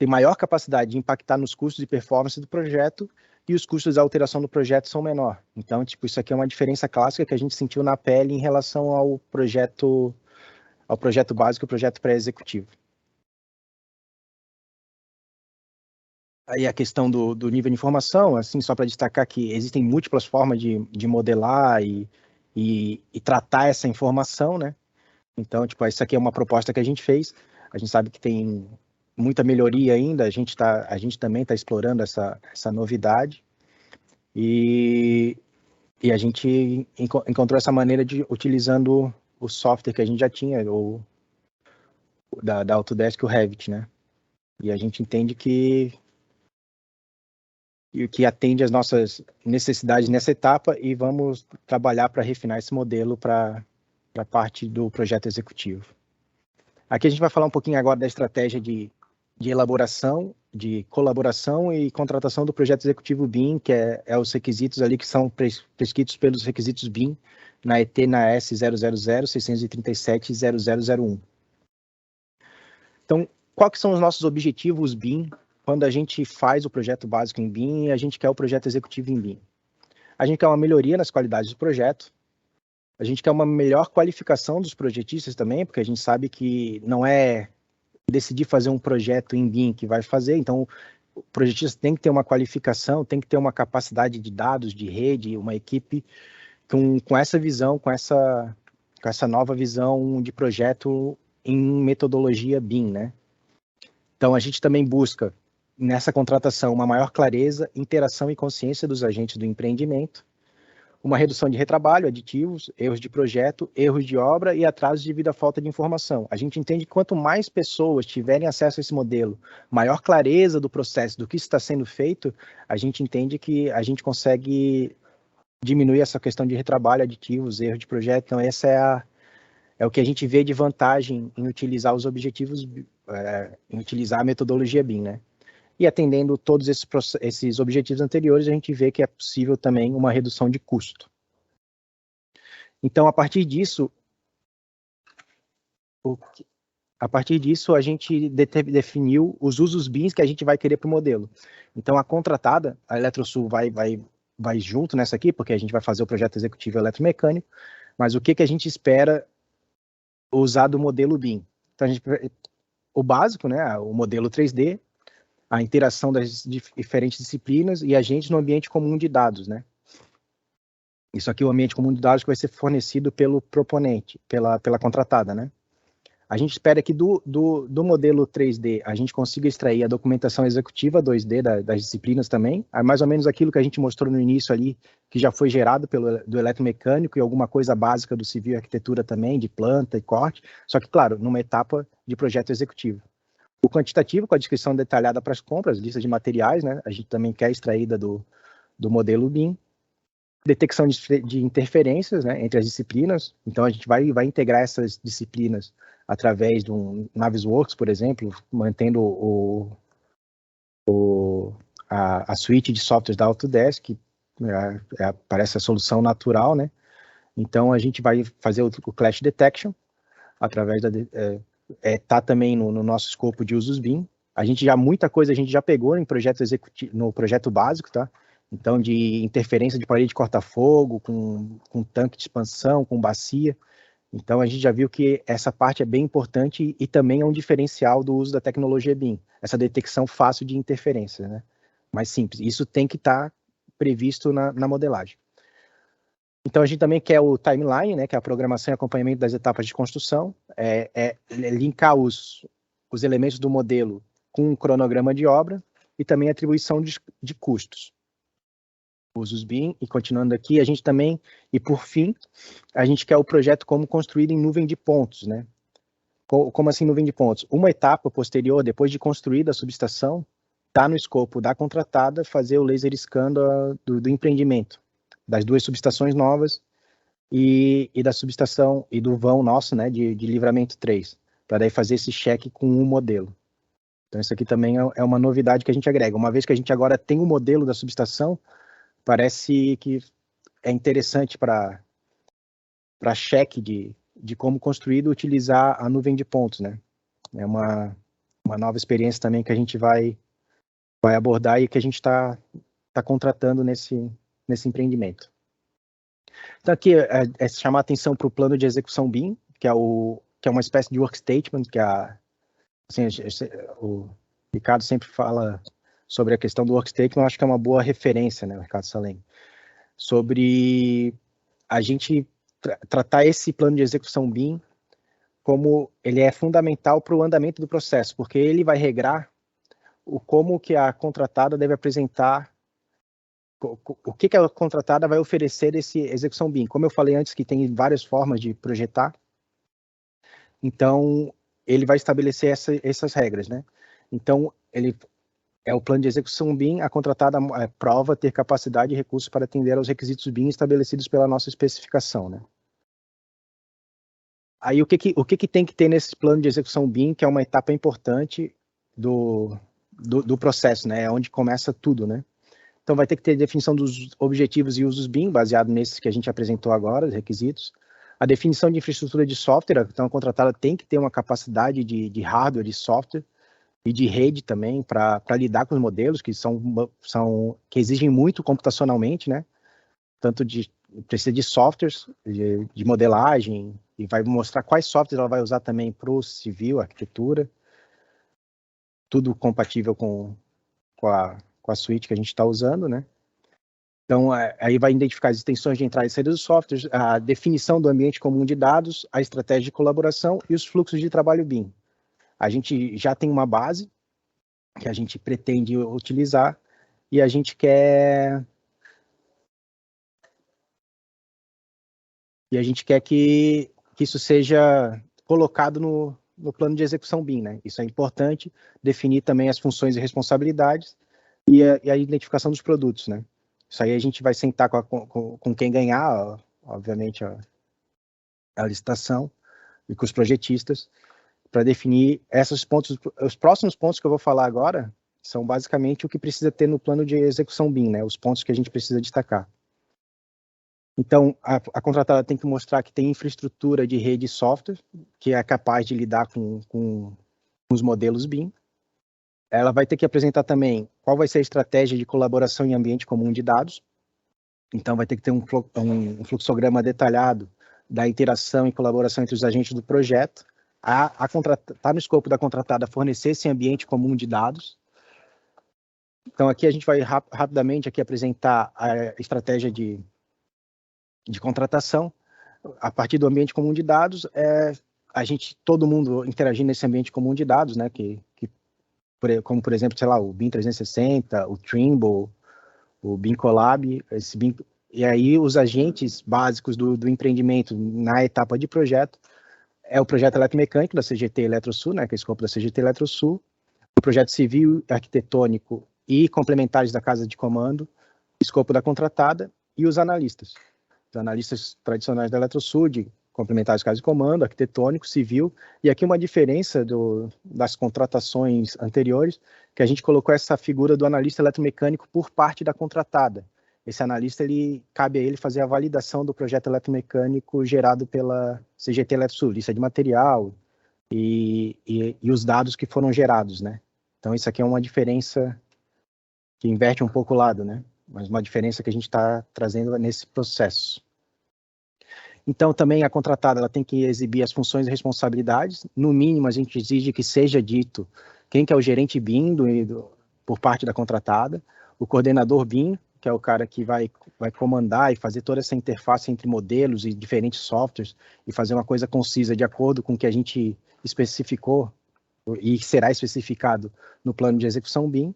maior capacidade de impactar nos custos e performance do projeto e os custos da alteração do projeto são menor. Então, isso aqui é uma diferença clássica que a gente sentiu na pele em relação ao projeto básico e o projeto pré-executivo. Aí a questão do nível de informação, assim, só para destacar que existem múltiplas formas de modelar e tratar essa informação, né? Então, isso aqui é uma proposta que a gente fez, a gente sabe que tem muita melhoria ainda, a gente também está explorando essa novidade e a gente encontrou essa maneira de utilizando o software que a gente já tinha, da Autodesk, o Revit, né? E a gente entende que atende às nossas necessidades nessa etapa e vamos trabalhar para refinar esse modelo para a parte do projeto executivo. Aqui a gente vai falar um pouquinho agora da estratégia de de elaboração, de colaboração e contratação do projeto executivo BIM, que é os requisitos ali que são prescritos pelos requisitos BIM na ET na S000-637-0001. Então, quais que são os nossos objetivos BIM quando a gente faz o projeto básico em BIM e a gente quer o projeto executivo em BIM? A gente quer uma melhoria nas qualidades do projeto, a gente quer uma melhor qualificação dos projetistas também, porque a gente sabe que não é decidir fazer um projeto em BIM que vai fazer, então o projetista tem que ter uma qualificação, tem que ter uma capacidade de dados, de rede, uma equipe com essa visão, com essa nova visão de projeto em metodologia BIM, né? Então a gente também busca nessa contratação uma maior clareza, interação e consciência dos agentes do empreendimento, uma redução de retrabalho, aditivos, erros de projeto, erros de obra e atrasos devido à falta de informação. A gente entende que quanto mais pessoas tiverem acesso a esse modelo, maior clareza do processo, do que está sendo feito, a gente entende que a gente consegue diminuir essa questão de retrabalho, aditivos, erros de projeto. Então, essa é o que a gente vê de vantagem em utilizar os objetivos, em utilizar a metodologia BIM, né? E atendendo todos esses objetivos anteriores, a gente vê que é possível também uma redução de custo. Então, a partir disso, a gente definiu os usos BIMs que a gente vai querer para o modelo. Então, a contratada, a Eletrosul vai junto nessa aqui, porque a gente vai fazer o projeto executivo eletromecânico, mas o que a gente espera usar do modelo BIM? Então, o básico, né, o modelo 3D, a interação das diferentes disciplinas e agentes no ambiente comum de dados, né? Isso aqui é o ambiente comum de dados que vai ser fornecido pelo proponente, pela contratada, né? A gente espera que do modelo 3D a gente consiga extrair a documentação executiva 2D das disciplinas também, mais ou menos aquilo que a gente mostrou no início ali, que já foi gerado do eletromecânico e alguma coisa básica do civil e arquitetura também, de planta e corte, só que, claro, numa etapa de projeto executivo. O quantitativo, com a descrição detalhada para as compras, lista de materiais, né? A gente também quer extraída do modelo BIM. Detecção de interferências, né, entre as disciplinas. Então, a gente vai integrar essas disciplinas através de um Navisworks, por exemplo, mantendo a suíte de softwares da Autodesk, que parece a solução natural, né? Então, a gente vai fazer o Clash Detection através tá também no nosso escopo de usos BIM. Muita coisa a gente já pegou em projeto executivo, no projeto básico, tá? Então, de interferência de parede de corta-fogo, com tanque de expansão, com bacia. Então, a gente já viu que essa parte é bem importante e também é um diferencial do uso da tecnologia BIM, essa detecção fácil de interferência, né? Mais simples. Isso tem que estar previsto na modelagem. Então, a gente também quer o timeline, né, que é a programação e acompanhamento das etapas de construção, linkar os elementos do modelo com um cronograma de obra e também atribuição de custos. Usos BIM, e continuando aqui, a gente também, e por fim, a gente quer o projeto como construído em nuvem de pontos, né? Como assim nuvem de pontos? Uma etapa posterior, depois de construída a subestação, está no escopo da contratada fazer o laser scan do empreendimento, das duas subestações novas e da subestação e do vão nosso, né, de livramento 3, para daí fazer esse cheque com um modelo. Então isso aqui também é uma novidade que a gente agrega. Uma vez que a gente agora tem o modelo da subestação, parece que é interessante para cheque de como construído utilizar a nuvem de pontos, né? É uma nova experiência também que a gente vai abordar e que a gente está contratando nesse empreendimento. Então aqui é chamar a atenção para o plano de execução BIM, que é uma espécie de work statement, que assim, o Ricardo sempre fala sobre a questão do work statement, eu acho que é uma boa referência, né, Ricardo Salem, sobre a gente tratar esse plano de execução BIM como ele é fundamental para o andamento do processo, porque ele vai regrar como que a contratada deve apresentar, o que a contratada vai oferecer desse execução BIM. Como eu falei antes, que tem várias formas de projetar, então ele vai estabelecer essas regras, né? Então, ele é o plano de execução BIM, a contratada prova ter capacidade e recursos para atender aos requisitos BIM estabelecidos pela nossa especificação, né? Aí, o que tem que ter nesse plano de execução BIM, que é uma etapa importante, do processo, né? É onde começa tudo, né? Então, vai ter que ter definição dos objetivos e usos BIM, baseado nesses que a gente apresentou agora, os requisitos. A definição de infraestrutura de software, então a contratada tem que ter uma capacidade de hardware, de software e de rede também para lidar com os modelos que que exigem muito computacionalmente, né? Tanto precisa de softwares de modelagem e vai mostrar quais softwares ela vai usar também para o civil, arquitetura, tudo compatível com a suite que a gente está usando, né? Então, aí vai identificar as extensões de entrada e saída dos softwares, a definição do ambiente comum de dados, a estratégia de colaboração e os fluxos de trabalho BIM. A gente já tem uma base que a gente pretende utilizar e a gente quer que isso seja colocado no plano de execução BIM, né? Isso é importante, definir também as funções e responsabilidades e a identificação dos produtos, né? Isso aí a gente vai sentar com quem ganhar, obviamente, a licitação e com os projetistas para definir esses pontos. Os próximos pontos que eu vou falar agora são basicamente o que precisa ter no plano de execução BIM, né? Os pontos que a gente precisa destacar. Então, a contratada tem que mostrar que tem infraestrutura de rede e software, que é capaz de lidar com os modelos BIM. Ela vai ter que apresentar também qual vai ser a estratégia de colaboração em ambiente comum de dados. Então, vai ter que ter um fluxograma detalhado da interação e colaboração entre os agentes do projeto. Está no escopo da contratada fornecer esse ambiente comum de dados. Então, aqui a gente vai rapidamente aqui apresentar a estratégia de contratação. A partir do ambiente comum de dados, todo mundo interagindo nesse ambiente comum de dados, né? Como, por exemplo, sei lá, o BIM 360, o Trimble, o BIM Collab, e aí os agentes básicos do empreendimento na etapa de projeto é o projeto eletromecânico da CGT Eletrosul, né, que é o escopo da CGT Eletrosul, o projeto civil, arquitetônico e complementares da casa de comando, escopo da contratada, e os analistas tradicionais da Eletrosul, de complementares de casa de comando, arquitetônico, civil, e aqui uma diferença das contratações anteriores, que a gente colocou essa figura do analista eletromecânico por parte da contratada. Esse analista, cabe a ele fazer a validação do projeto eletromecânico gerado pela CGT Eletrosul, lista de material e os dados que foram gerados, né? Então, isso aqui é uma diferença que inverte um pouco o lado, né? Mas uma diferença que a gente está trazendo nesse processo. Então, também a contratada ela tem que exibir as funções e responsabilidades. No mínimo, a gente exige que seja dito quem que é o gerente BIM por parte da contratada, o coordenador BIM, que é o cara que vai comandar e fazer toda essa interface entre modelos e diferentes softwares e fazer uma coisa concisa de acordo com o que a gente especificou e será especificado no plano de execução BIM.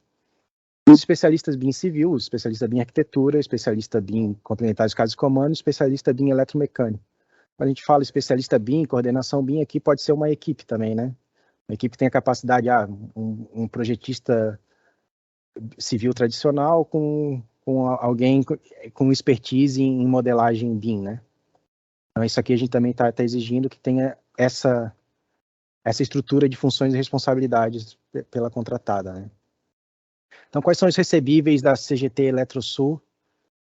Os especialistas BIM civil, o especialista BIM arquitetura, especialista BIM complementares de casa de comando, especialista BIM eletromecânico. Quando a gente fala especialista BIM, coordenação BIM, aqui pode ser uma equipe também, né? Uma equipe tem a capacidade, um projetista civil tradicional com alguém com expertise em modelagem BIM, né? Então, isso aqui a gente também está exigindo que tenha essa estrutura de funções e responsabilidades pela contratada, né? Então, quais são os recebíveis da CGT Eletrosul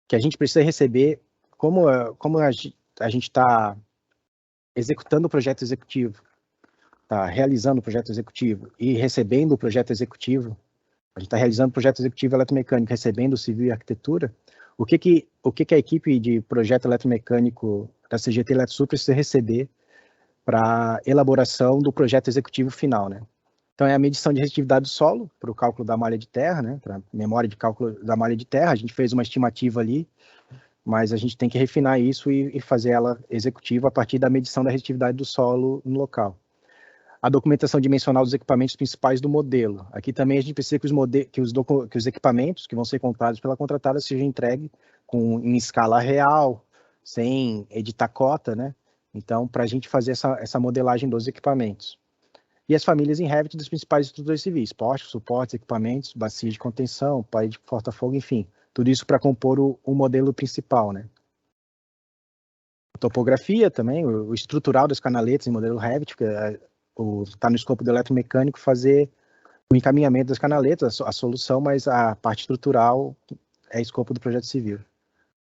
que a gente precisa receber? Como a gente está executando o projeto executivo, está realizando o projeto executivo e recebendo o projeto executivo, a gente está realizando o projeto executivo eletromecânico, recebendo o civil e arquitetura, o que a equipe de projeto eletromecânico da CGT Eletrosul precisa receber para elaboração do projeto executivo final, né? Então, é a medição de resistividade do solo para o cálculo da malha de terra, né? Para a memória de cálculo da malha de terra. A gente fez uma estimativa ali, mas a gente tem que refinar isso e fazer ela executiva a partir da medição da resistividade do solo no local. A documentação dimensional dos equipamentos principais do modelo. Aqui também a gente precisa que os equipamentos que vão ser comprados pela contratada sejam entregues em escala real, sem editar cota, né? Então, para a gente fazer essa modelagem dos equipamentos. E as famílias em Revit dos principais estruturas civis, postes, suportes, equipamentos, bacias de contenção, parede de corta-fogo, enfim. Tudo isso para compor o modelo principal, né? Topografia também, o estrutural das canaletas em modelo Revit, que está no escopo do eletromecânico fazer o encaminhamento das canaletas, a solução, mas a parte estrutural é escopo do projeto civil.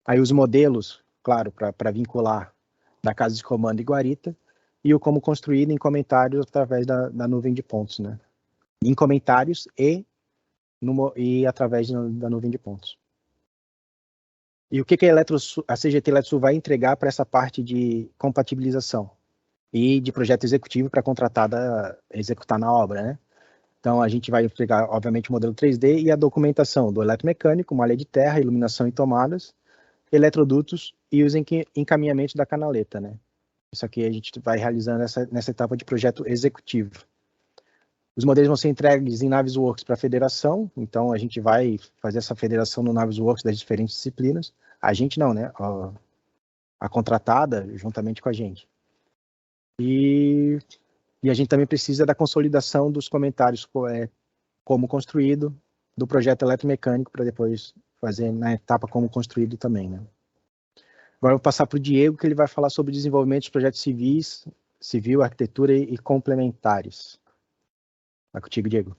Aí os modelos, claro, para vincular da casa de comando e guarita, e o como construído em comentários através da nuvem de pontos, né? Em comentários e através da nuvem de pontos. E o que a CGT Eletrosul vai entregar para essa parte de compatibilização e de projeto executivo para a contratada executar na obra, né? Então, a gente vai entregar, obviamente, o modelo 3D e a documentação do eletromecânico, malha de terra, iluminação e tomadas, eletrodutos e os encaminhamentos da canaleta, né? Isso aqui a gente vai realizando nessa etapa de projeto executivo. Os modelos vão ser entregues em Navisworks para a federação, então a gente vai fazer essa federação no Navisworks das diferentes disciplinas. A gente não, né? A contratada, juntamente com a gente. E a gente também precisa da consolidação dos comentários como construído, do projeto eletromecânico, para depois fazer na etapa como construído também, né? Agora eu vou passar para o Diego, que ele vai falar sobre o desenvolvimento de projetos civil, arquitetura e complementares. Vai contigo, Diego.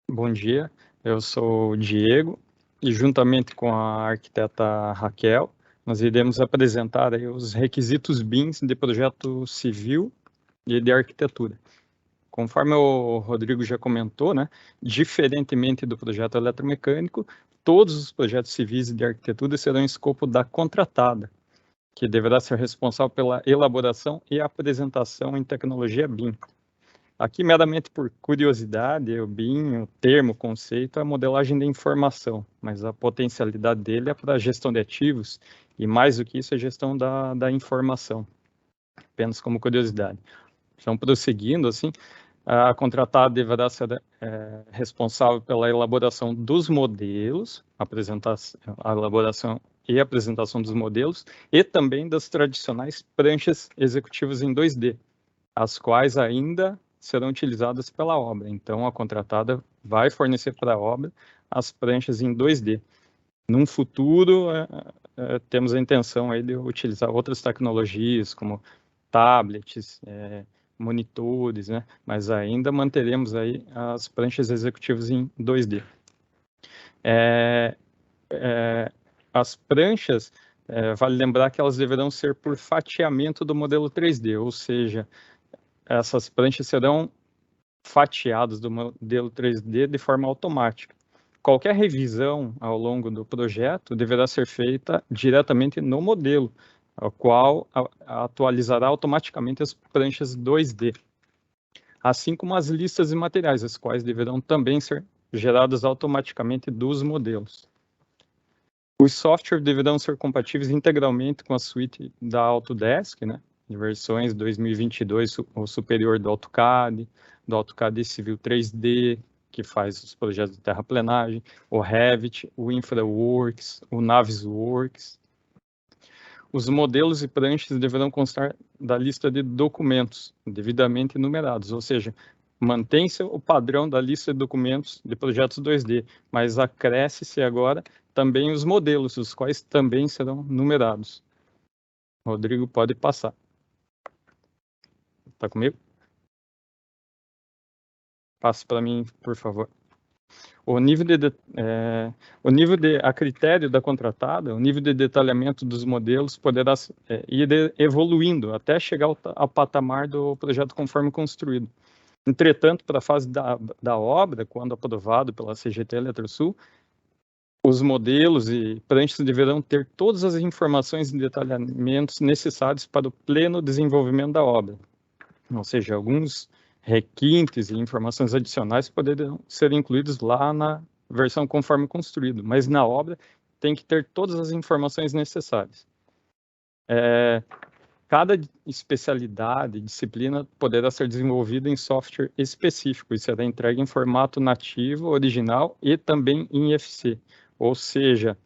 Bom dia, eu sou o Diego e juntamente com a arquiteta Raquel, nós iremos apresentar aí os requisitos BIMs de projeto civil e de arquitetura. Conforme o Rodrigo já comentou, né, diferentemente do projeto eletromecânico, todos os projetos civis e de arquitetura serão em escopo da contratada, que deverá ser responsável pela elaboração e apresentação em tecnologia BIM. Aqui, meramente por curiosidade, o BIM, o termo, o conceito, é a modelagem de informação, mas a potencialidade dele é para a gestão de ativos e, mais do que isso, a gestão da informação, apenas como curiosidade. Então, prosseguindo, assim, a contratada deverá ser responsável pela elaboração dos modelos, a elaboração e apresentação dos modelos, e também das tradicionais pranchas executivas em 2D, as quais ainda serão utilizadas pela obra. Então, a contratada vai fornecer para a obra as pranchas em 2D. Num futuro, temos a intenção aí de utilizar outras tecnologias, como tablets, monitores, né? Mas ainda manteremos aí as pranchas executivas em 2D. As pranchas, vale lembrar que elas deverão ser por fatiamento do modelo 3D, ou seja, essas pranchas serão fatiadas do modelo 3D de forma automática. Qualquer revisão ao longo do projeto deverá ser feita diretamente no modelo, o qual atualizará automaticamente as pranchas 2D, assim como as listas de materiais, as quais deverão também ser geradas automaticamente dos modelos. Os softwares deverão ser compatíveis integralmente com a suite da Autodesk, né, de versões 2022 ou superior do AutoCAD Civil 3D, que faz os projetos de terraplenagem, o Revit, o InfraWorks, o Navisworks. Os modelos e pranchas deverão constar da lista de documentos devidamente numerados, ou seja, mantém-se o padrão da lista de documentos de projetos 2D, mas acresce-se agora também os modelos, os quais também serão numerados. Rodrigo, pode passar. Está comigo? Passe para mim, por favor. A critério da contratada, o nível de detalhamento dos modelos poderá ir evoluindo até chegar ao patamar do projeto conforme construído. Entretanto, para a fase da obra, quando aprovado pela CGT Eletrosul, os modelos e pranchas deverão ter todas as informações e detalhamentos necessários para o pleno desenvolvimento da obra. Ou seja, alguns requintes e informações adicionais poderão ser incluídos lá na versão conforme construído, mas na obra tem que ter todas as informações necessárias. Cada especialidade, disciplina, poderá ser desenvolvida em software específico e será entregue em formato nativo, original e também em IFC, ou seja,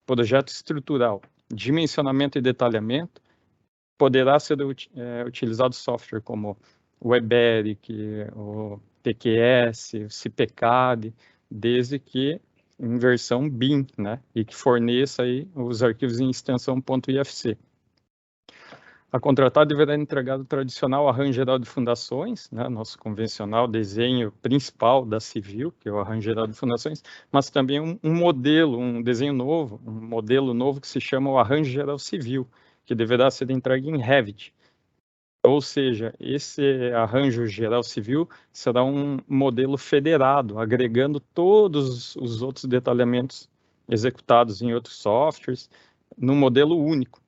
projeto estrutural, dimensionamento e detalhamento, poderá ser utilizado software como o WebEric, o TQS, o CPCAD, desde que em versão BIM, né, e que forneça aí os arquivos em extensão .ifc. A contratada deverá entregar o tradicional arranjo geral de fundações, né, nosso convencional desenho principal da civil, que é o arranjo geral de fundações, mas também um modelo, um desenho novo, um modelo novo que se chama o arranjo geral civil, que deverá ser entregue em Revit. Ou seja, esse arranjo geral civil será um modelo federado, agregando todos os outros detalhamentos executados em outros softwares, num modelo único,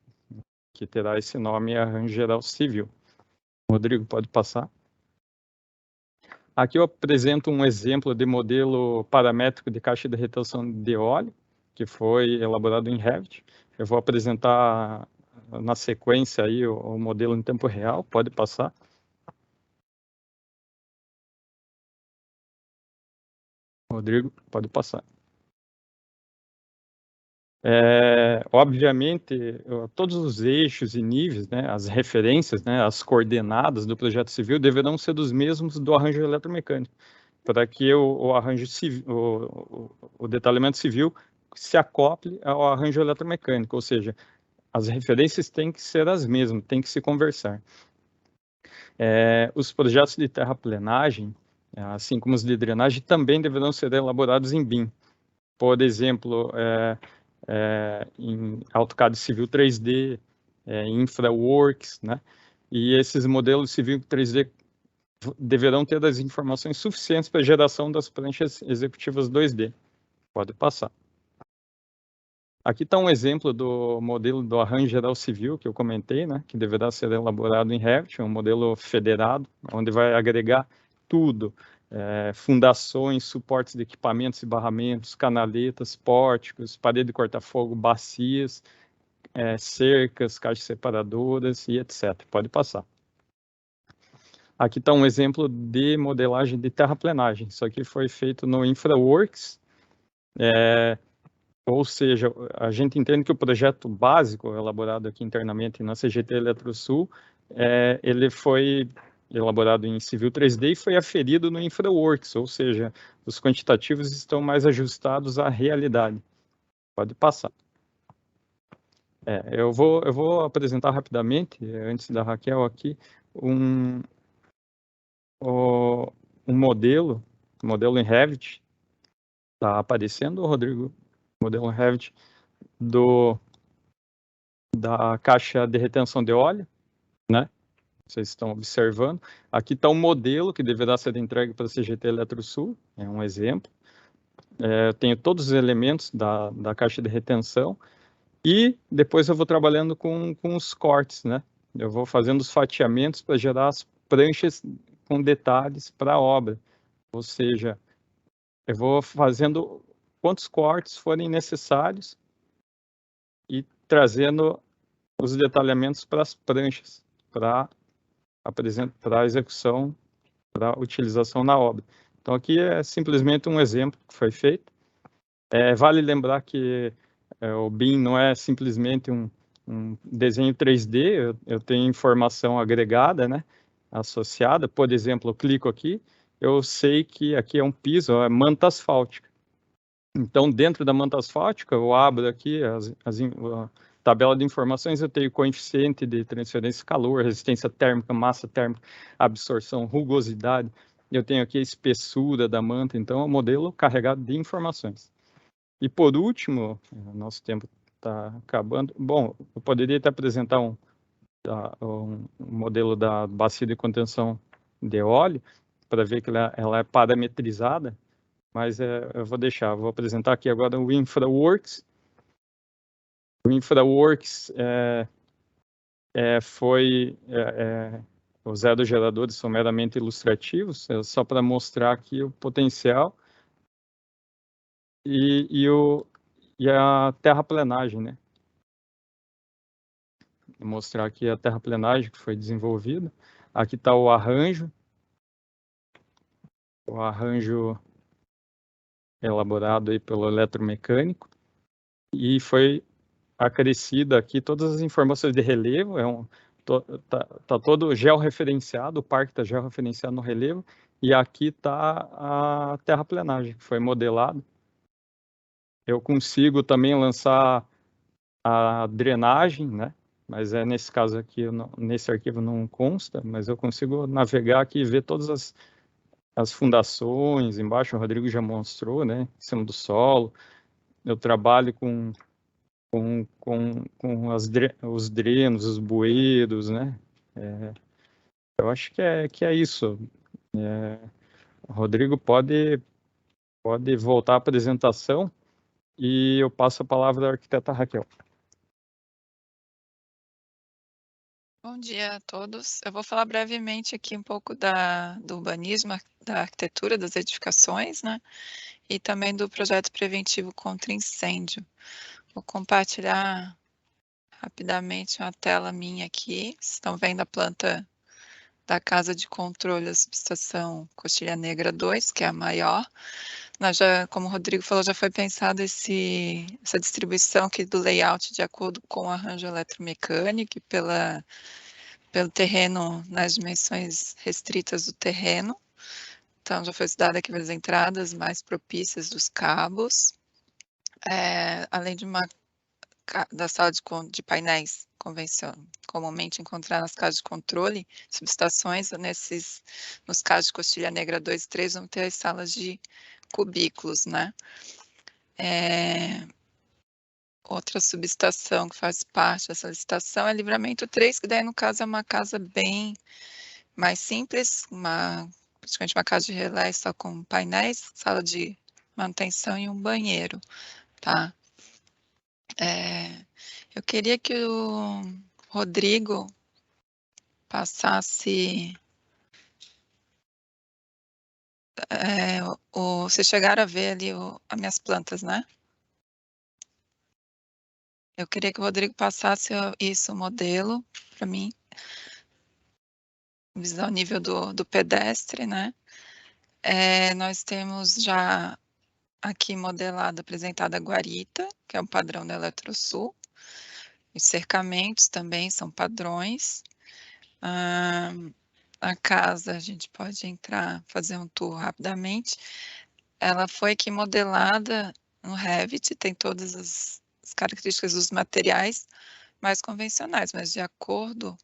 que terá esse nome Arranjo Geral Civil. Rodrigo, pode passar. Aqui eu apresento um exemplo de modelo paramétrico de caixa de retenção de óleo, que foi elaborado em Revit. Eu vou apresentar na sequência aí o modelo em tempo real, pode passar. Rodrigo, pode passar. Obviamente, todos os eixos e níveis, né, as referências, né, as coordenadas do projeto civil deverão ser dos mesmos do arranjo eletromecânico, para que o arranjo civil, o detalhamento civil se acople ao arranjo eletromecânico, ou seja, as referências têm que ser as mesmas, têm que se conversar. Os projetos de terraplenagem, assim como os de drenagem, também deverão ser elaborados em BIM. Por exemplo, em AutoCAD Civil 3D, InfraWorks, né? E esses modelos Civil 3D deverão ter as informações suficientes para a geração das pranchas executivas 2D. Pode passar. Aqui está um exemplo do modelo do arranjo geral civil que eu comentei, né? Que deverá ser elaborado em Revit, um modelo federado, onde vai agregar tudo. Fundações, suportes de equipamentos e barramentos, canaletas, pórticos, parede de corta-fogo, bacias, cercas, caixas separadoras e etc. Pode passar. Aqui está um exemplo de modelagem de terraplenagem. Isso aqui foi feito no InfraWorks. Ou seja, a gente entende que o projeto básico elaborado aqui internamente na CGT Eletrosul, ele foi elaborado em Civil 3D e foi aferido no InfraWorks, ou seja, os quantitativos estão mais ajustados à realidade. Pode passar. Eu vou apresentar rapidamente, antes da Raquel aqui, um modelo em Revit. Está aparecendo, Rodrigo? Modelo em Revit da caixa de retenção de óleo, né? Vocês estão observando. Aqui está um modelo que deverá ser entregue para a CGT Eletrosul, é um exemplo. Eu tenho todos os elementos da caixa de retenção e depois eu vou trabalhando com os cortes, né? Eu vou fazendo os fatiamentos para gerar as pranchas com detalhes para a obra. Ou seja, eu vou fazendo quantos cortes forem necessários e trazendo os detalhamentos para as pranchas, para a execução, para a utilização na obra. Então, aqui é simplesmente um exemplo que foi feito. Vale lembrar que o BIM não é simplesmente um desenho 3D, eu tenho informação agregada, né, associada. Por exemplo, eu clico aqui, eu sei que aqui é um piso, é manta asfáltica. Então, dentro da manta asfáltica, eu abro aqui a tabela de informações, eu tenho coeficiente de transferência de calor, resistência térmica, massa térmica, absorção, rugosidade. Eu tenho aqui a espessura da manta, então é um modelo carregado de informações. E por último, nosso tempo está acabando. Bom, eu poderia até apresentar um modelo da bacia de contenção de óleo, para ver que ela é parametrizada, mas eu vou apresentar aqui agora o InfraWorks. O InfraWorks os aerogeradores são meramente ilustrativos, só para mostrar aqui o potencial e a terraplenagem, né? Vou mostrar aqui a terraplenagem que foi desenvolvida. Aqui está o arranjo elaborado aí pelo eletromecânico e foi acrescida aqui todas as informações de relevo, tá todo georreferenciado, o parque está georreferenciado no relevo, e aqui está a terraplenagem que foi modelado. Eu consigo também lançar a drenagem, né? mas nesse caso aqui, nesse arquivo não consta, mas eu consigo navegar aqui e ver todas as fundações. Embaixo o Rodrigo já mostrou, né, em cima do solo. Eu trabalho com os drenos, os bueiros, né? Eu acho que é isso. O Rodrigo pode voltar à apresentação e eu passo a palavra à arquiteta Raquel. Bom dia a todos. Eu vou falar brevemente aqui um pouco do urbanismo, da arquitetura das edificações, né? E também do projeto preventivo contra incêndio. Vou compartilhar rapidamente uma tela minha aqui. Vocês estão vendo a planta da Casa de Controle da Subestação Coxilha Negra 2, que é a maior. Nós já, como o Rodrigo falou, já foi pensado essa distribuição aqui do layout de acordo com o arranjo eletromecânico e pelo terreno, nas dimensões restritas do terreno. Então, já foi estudado aqui as entradas mais propícias dos cabos, além da sala de painéis comumente encontradas nas casas de controle, subestações, nos casos de Coxilha Negra 2 e 3, vão ter as salas de cubículos, né? Outra subestação que faz parte dessa licitação é Livramento 3, que daí, no caso, é uma casa bem mais simples, praticamente uma casa de relé só com painéis, sala de manutenção e um banheiro, tá? Eu queria que o Rodrigo passasse... vocês chegaram a ver ali as minhas plantas, né? Eu queria que o Rodrigo passasse o modelo para mim. Visão ao nível do pedestre, né? Nós temos já aqui modelado, apresentada a guarita, que é um padrão da Eletrosul. Os cercamentos também são padrões. A casa, a gente pode entrar, fazer um tour rapidamente. Ela foi aqui modelada no Revit, tem todas as características dos materiais mais convencionais, mas de acordo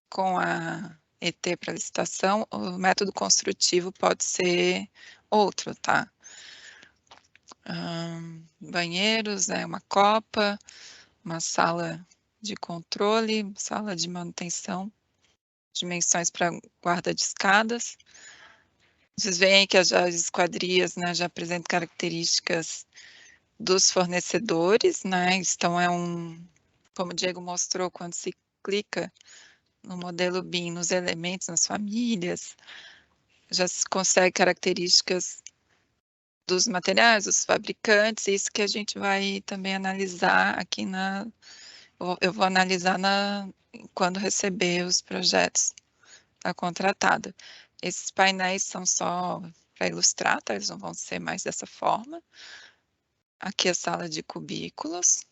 com a ET para licitação, o método construtivo pode ser outro, tá? Banheiros, uma copa, uma sala de controle, sala de manutenção, dimensões para guarda de escadas. Vocês veem que as esquadrias, né, já apresentam características dos fornecedores, né? Então, como o Diego mostrou, quando se clica no modelo BIM, nos elementos, nas famílias, já se consegue características dos materiais, dos fabricantes, isso que a gente vai também analisar aqui eu vou analisar quando receber os projetos da contratada. Esses painéis são só para ilustrar, tá? Eles não vão ser mais dessa forma. Aqui a sala de cubículos,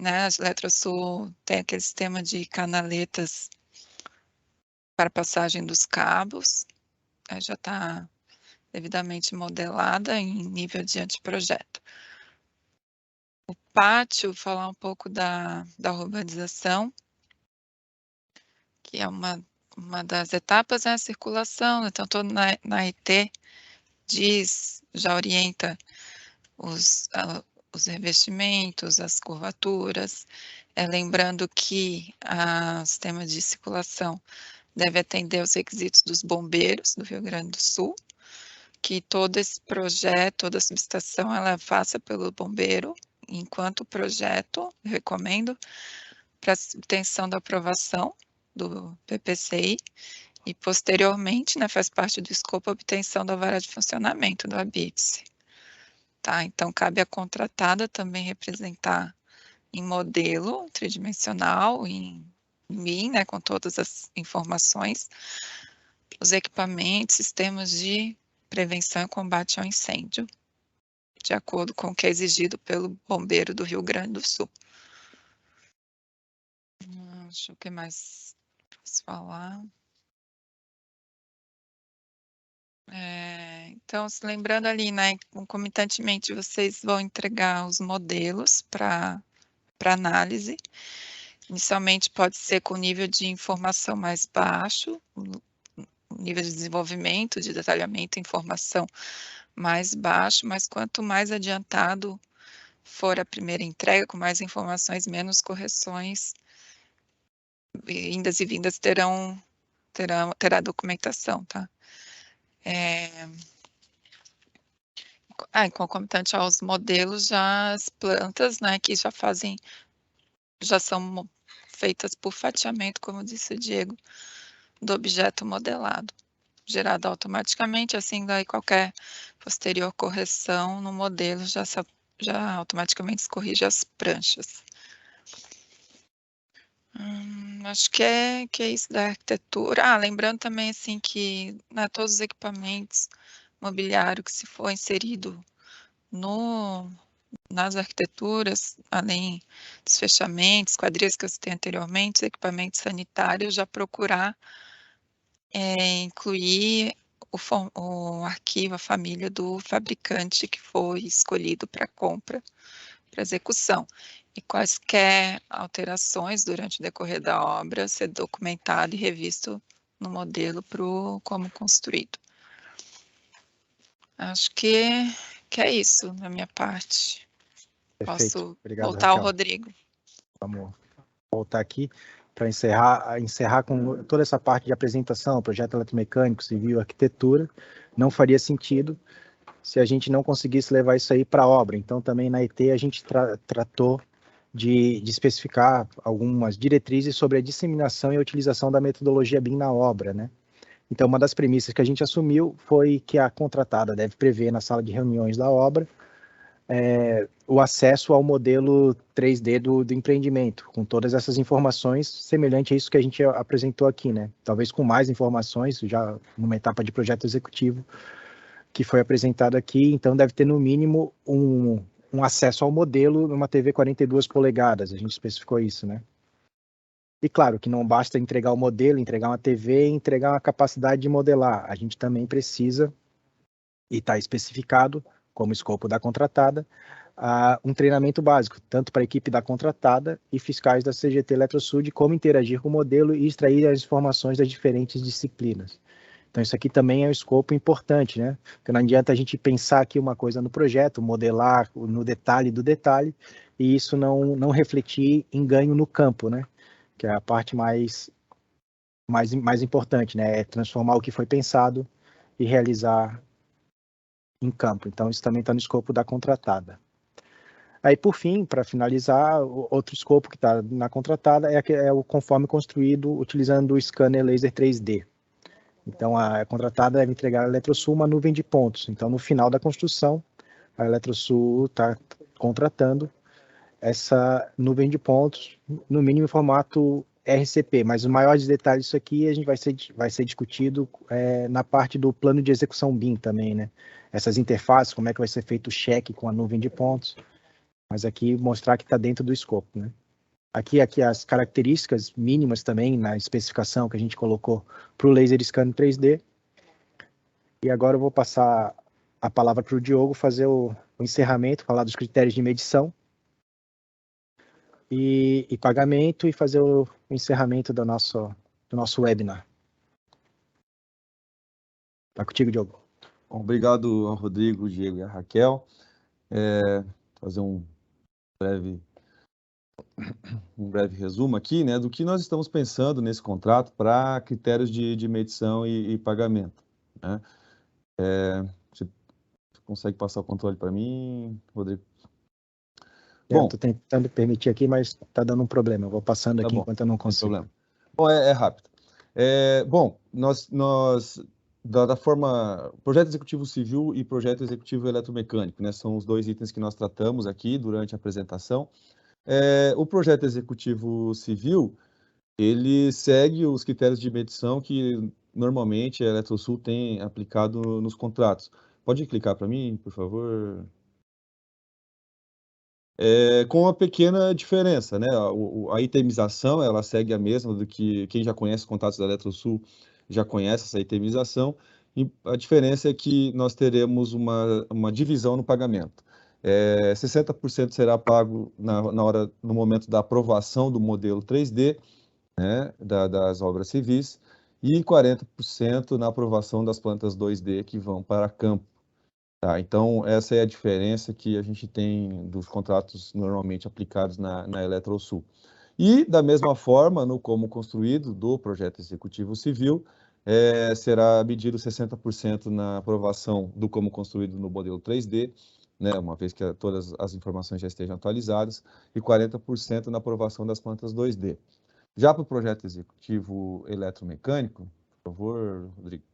né? A Eletrosul tem aquele sistema de canaletas para passagem dos cabos, já está devidamente modelada em nível de anteprojeto. O pátio, falar um pouco da urbanização, que é uma das etapas, é a circulação. Então, todo na IT já orienta os revestimentos, as curvaturas, lembrando que o sistema de circulação deve atender aos requisitos dos bombeiros do Rio Grande do Sul, que todo esse projeto, toda a subestação, ela faça pelo bombeiro, enquanto o projeto, eu recomendo, para obtenção da aprovação do PPCI, e posteriormente, né, faz parte do escopo a obtenção da vara de funcionamento do ABIPSE. Tá? Então, cabe à contratada também representar em modelo tridimensional, em BIM, né, com todas as informações, os equipamentos, sistemas de prevenção e combate ao incêndio, de acordo com o que é exigido pelo bombeiro do Rio Grande do Sul. Deixa eu ver o que mais posso falar. Então, se lembrando ali, né, concomitantemente vocês vão entregar os modelos para análise. Inicialmente pode ser com nível de informação mais baixo, nível de desenvolvimento, de detalhamento, informação mais baixo, mas quanto mais adiantado for a primeira entrega, com mais informações, menos correções, indas e vindas terá documentação, tá? Em concomitante aos modelos, já as plantas, né, que já são feitas por fatiamento, como disse o Diego, do objeto modelado, gerado automaticamente, assim, daí qualquer posterior correção no modelo já automaticamente se corrige as pranchas. Acho que é isso da arquitetura. Lembrando também, assim, que todos os equipamentos mobiliário que se for inserido nas arquiteturas, além dos fechamentos, quadrilhas que eu citei anteriormente, equipamentos sanitários, já procurar incluir o arquivo, a família do fabricante que foi escolhido para compra, para execução. E quaisquer alterações durante o decorrer da obra ser documentado e revisto no modelo como construído. Acho que é isso da minha parte. Perfeito. Posso Obrigado, voltar Raquel. ao Rodrigo. Vamos voltar aqui para encerrar com toda essa parte de apresentação, projeto eletromecânico, civil, arquitetura. Não faria sentido se a gente não conseguisse levar isso aí para a obra. Então, também na ET, a gente tratou de especificar algumas diretrizes sobre a disseminação e a utilização da metodologia BIM na obra, né? Então, uma das premissas que a gente assumiu foi que a contratada deve prever na sala de reuniões da obra o acesso ao modelo 3D do empreendimento, com todas essas informações, semelhante a isso que a gente apresentou aqui, né? Talvez com mais informações, já numa etapa de projeto executivo, que foi apresentado aqui, então deve ter no mínimo um acesso ao modelo numa TV 42 polegadas, a gente especificou isso, né? E claro que não basta entregar o modelo, entregar uma TV e entregar uma capacidade de modelar, a gente também precisa, e está especificado como escopo da contratada, um treinamento básico, tanto para a equipe da contratada e fiscais da CGT Eletrosul, de como interagir com o modelo e extrair as informações das diferentes disciplinas. Então, isso aqui também é um escopo importante, né? Porque não adianta a gente pensar aqui uma coisa no projeto, modelar no detalhe do detalhe, e isso não refletir em ganho no campo, né? Que é a parte mais importante, né? É transformar o que foi pensado e realizar em campo. Então, isso também está no escopo da contratada. Aí, por fim, para finalizar, outro escopo que está na contratada é o conforme construído utilizando o scanner laser 3D. Então, a contratada deve entregar à Eletrosul uma nuvem de pontos. Então, no final da construção, a Eletrosul está contratando essa nuvem de pontos, no mínimo em formato RCP, mas os maiores detalhes disso aqui a gente vai ser discutido na parte do plano de execução BIM também, né? Essas interfaces, como é que vai ser feito o cheque com a nuvem de pontos, mas aqui mostrar que está dentro do escopo, né? Aqui as características mínimas também na especificação que a gente colocou para o Laser Scan 3D. E agora eu vou passar a palavra para o Diogo fazer o encerramento, falar dos critérios de medição e pagamento e fazer o encerramento do nosso webinar. Está contigo, Diogo. Obrigado ao Rodrigo, Diego e a Raquel. Fazer um breve resumo aqui, né, do que nós estamos pensando nesse contrato para critérios de medição e pagamento, né? Você consegue passar o controle para mim, Rodrigo? Bom, estou tentando permitir aqui, mas está dando um problema. Eu vou passando aqui enquanto eu não consigo. Não tem problema. Bom, é rápido. Bom, nós da forma projeto executivo civil e projeto executivo eletromecânico, né? São os dois itens que nós tratamos aqui durante a apresentação. O projeto executivo civil, ele segue os critérios de medição que normalmente a Eletrosul tem aplicado nos contratos. Pode clicar para mim, por favor? Com uma pequena diferença, né? A itemização, ela segue a mesma do que quem já conhece os contratos da Eletrosul já conhece essa itemização, e a diferença é que nós teremos uma divisão no pagamento. 60% será pago no momento da aprovação do modelo 3D, né, das obras civis, e 40% na aprovação das plantas 2D que vão para campo. Tá? Então, essa é a diferença que a gente tem dos contratos normalmente aplicados na Eletrosul. E, da mesma forma, no como construído do projeto executivo civil, será medido 60% na aprovação do como construído no modelo 3D, né, uma vez que todas as informações já estejam atualizadas, e 40% na aprovação das plantas 2D. Já para o projeto executivo eletromecânico, por favor, Rodrigo,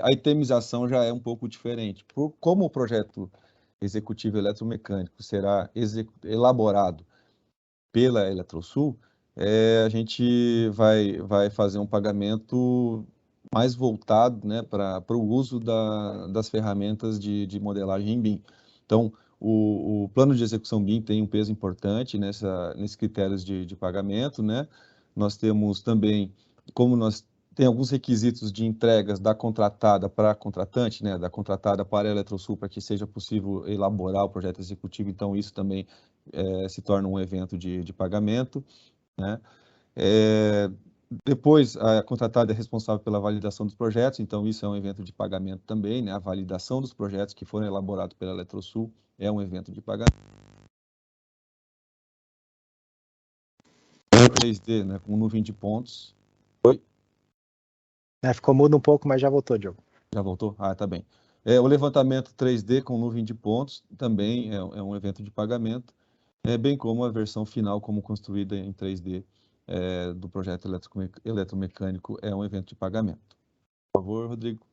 a itemização já é um pouco diferente. Como o projeto executivo eletromecânico será elaborado pela Eletrosul, a gente vai fazer um pagamento mais voltado, né, para o uso das ferramentas de modelagem em BIM. Então, o plano de execução BIM tem um peso importante nesses critérios de pagamento, né? Nós temos também, como nós tem alguns requisitos de entregas da contratada para a contratante, né, da contratada para a Eletrosul, para que seja possível elaborar o projeto executivo, então isso também se torna um evento de pagamento, né? Depois, a contratada é responsável pela validação dos projetos, então isso é um evento de pagamento também, né? A validação dos projetos que foram elaborados pela Eletrosul é um evento de pagamento. 3D, né, com nuvem de pontos. Oi? Ficou mudo um pouco, mas já voltou, Diogo. Já voltou? Ah, tá bem. O levantamento 3D com nuvem de pontos também é um evento de pagamento, bem como a versão final, como construída em 3D do projeto eletromecânico, é um evento de pagamento. Por favor, Rodrigo.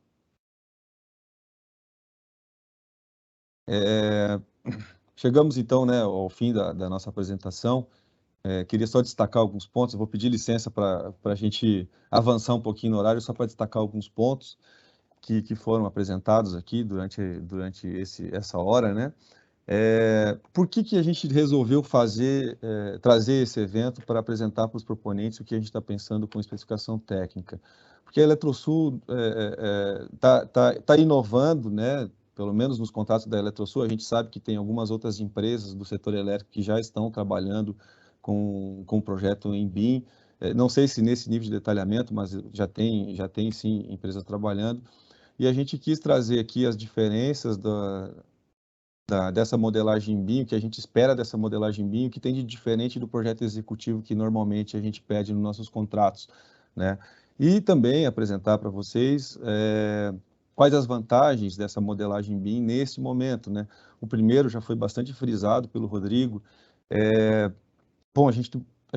Chegamos, então, né, ao fim da nossa apresentação. Queria só destacar alguns pontos. Eu vou pedir licença para a gente avançar um pouquinho no horário, só para destacar alguns pontos que foram apresentados aqui durante essa hora, né? Por que a gente resolveu trazer esse evento para apresentar para os proponentes o que a gente está pensando com especificação técnica? Porque a Eletrosul tá inovando, né? Pelo menos nos contratos da Eletrosul, a gente sabe que tem algumas outras empresas do setor elétrico que já estão trabalhando com o projeto em BIM. Não sei se nesse nível de detalhamento, mas já tem sim empresas trabalhando. E a gente quis trazer aqui as diferenças dessa modelagem BIM, o que a gente espera dessa modelagem BIM, o que tem de diferente do projeto executivo que normalmente a gente pede nos nossos contratos, né? E também apresentar para vocês quais as vantagens dessa modelagem BIM nesse momento, né? O primeiro já foi bastante frisado pelo Rodrigo. Bom, a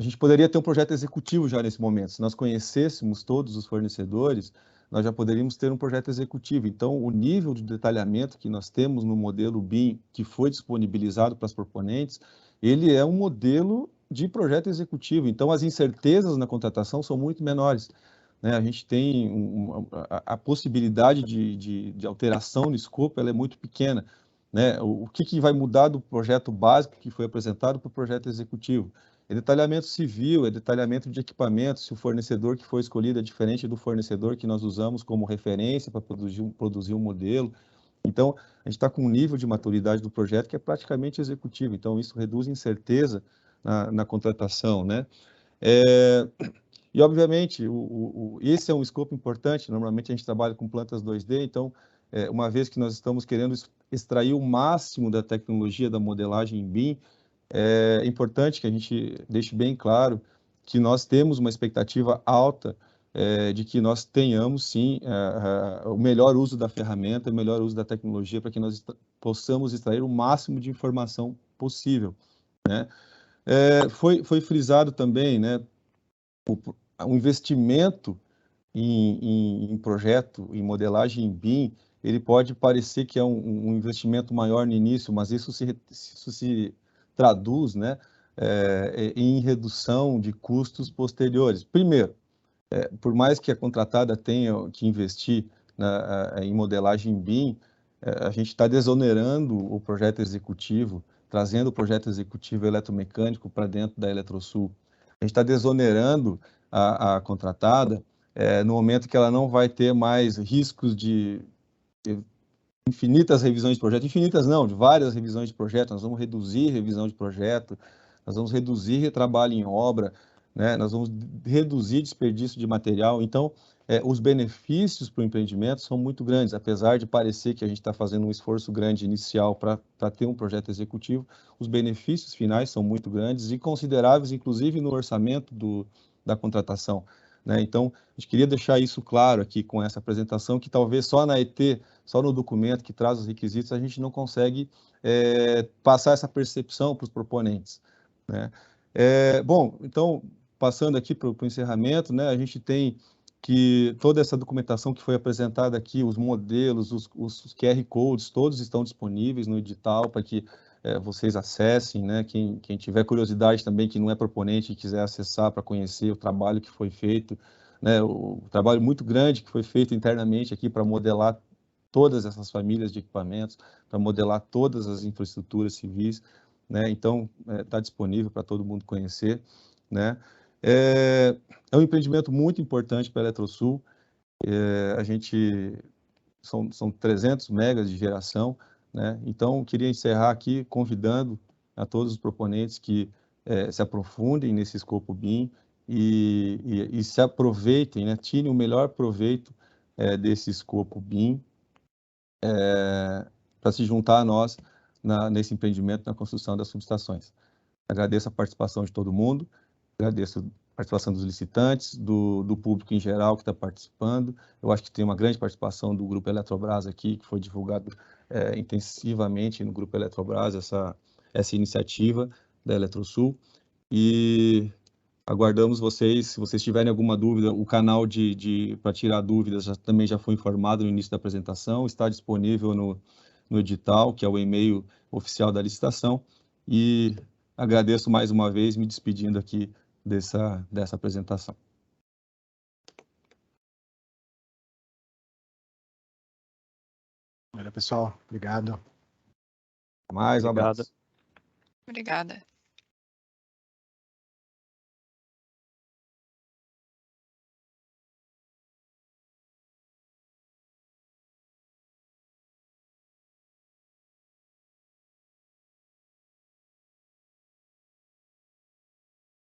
gente poderia ter um projeto executivo já nesse momento. Se nós conhecêssemos todos os fornecedores, nós já poderíamos ter um projeto executivo. Então, o nível de detalhamento que nós temos no modelo BIM, que foi disponibilizado para as proponentes, ele é um modelo de projeto executivo. Então, as incertezas na contratação são muito menores, né? A gente tem a possibilidade de alteração no escopo, ela é muito pequena, né? O que vai mudar do projeto básico que foi apresentado para o projeto executivo? É detalhamento civil, é detalhamento de equipamentos, se o fornecedor que foi escolhido é diferente do fornecedor que nós usamos como referência para produzir um modelo. Então, a gente está com um nível de maturidade do projeto que é praticamente executivo. Então, isso reduz incerteza na contratação, né? E, obviamente, esse é um escopo importante. Normalmente, a gente trabalha com plantas 2D, então, uma vez que nós estamos querendo extrair o máximo da tecnologia da modelagem em BIM, é importante que a gente deixe bem claro que nós temos uma expectativa alta de que nós tenhamos, sim, o melhor uso da ferramenta, o melhor uso da tecnologia para que nós possamos extrair o máximo de informação possível, né? Foi frisado também, né, o investimento em projeto, em modelagem em BIM, ele pode parecer que é um investimento maior no início, mas isso se traduz, né, em redução de custos posteriores. Primeiro, por mais que a contratada tenha que investir em modelagem BIM, a gente está desonerando o projeto executivo, trazendo o projeto executivo eletromecânico para dentro da Eletrosul. A gente está desonerando a contratada no momento que ela não vai ter mais riscos de infinitas revisões de projeto, infinitas não, de várias revisões de projeto, nós vamos reduzir revisão de projeto, nós vamos reduzir retrabalho em obra, né? Nós vamos reduzir desperdício de material. Então, os benefícios para o empreendimento são muito grandes, apesar de parecer que a gente está fazendo um esforço grande inicial para ter um projeto executivo, os benefícios finais são muito grandes e consideráveis, inclusive no orçamento da contratação, né? Então, a gente queria deixar isso claro aqui com essa apresentação, que talvez só na ET, só no documento que traz os requisitos, a gente não consegue passar essa percepção para os proponentes, né? Bom, então, passando aqui para o encerramento, né, a gente tem que toda essa documentação que foi apresentada aqui, os modelos, os QR Codes, todos estão disponíveis no edital para que vocês acessem, né? Quem tiver curiosidade também, que não é proponente e quiser acessar para conhecer o trabalho que foi feito, né? O trabalho muito grande que foi feito internamente aqui para modelar todas essas famílias de equipamentos, para modelar todas as infraestruturas civis, né? Então, está disponível para todo mundo conhecer, né? É um empreendimento muito importante para a Eletrosul. A gente são 300 megas de geração, né? Então, queria encerrar aqui convidando a todos os proponentes que se aprofundem nesse escopo BIM e se aproveitem, né? Tirem o melhor proveito desse escopo BIM para se juntar a nós nesse empreendimento na construção das subestações. Agradeço a participação de todo mundo, agradeço a participação dos licitantes, do público em geral que está participando. Eu acho que tem uma grande participação do Grupo Eletrobras aqui, que foi divulgado intensivamente no Grupo Eletrobras, essa iniciativa da Eletrosul. E aguardamos vocês, se vocês tiverem alguma dúvida, o canal para tirar dúvidas também já foi informado no início da apresentação, está disponível no edital, que é o e-mail oficial da licitação, e agradeço mais uma vez, me despedindo aqui dessa apresentação. Olha, pessoal, obrigado. Mais um Obrigado. abraço. Obrigada.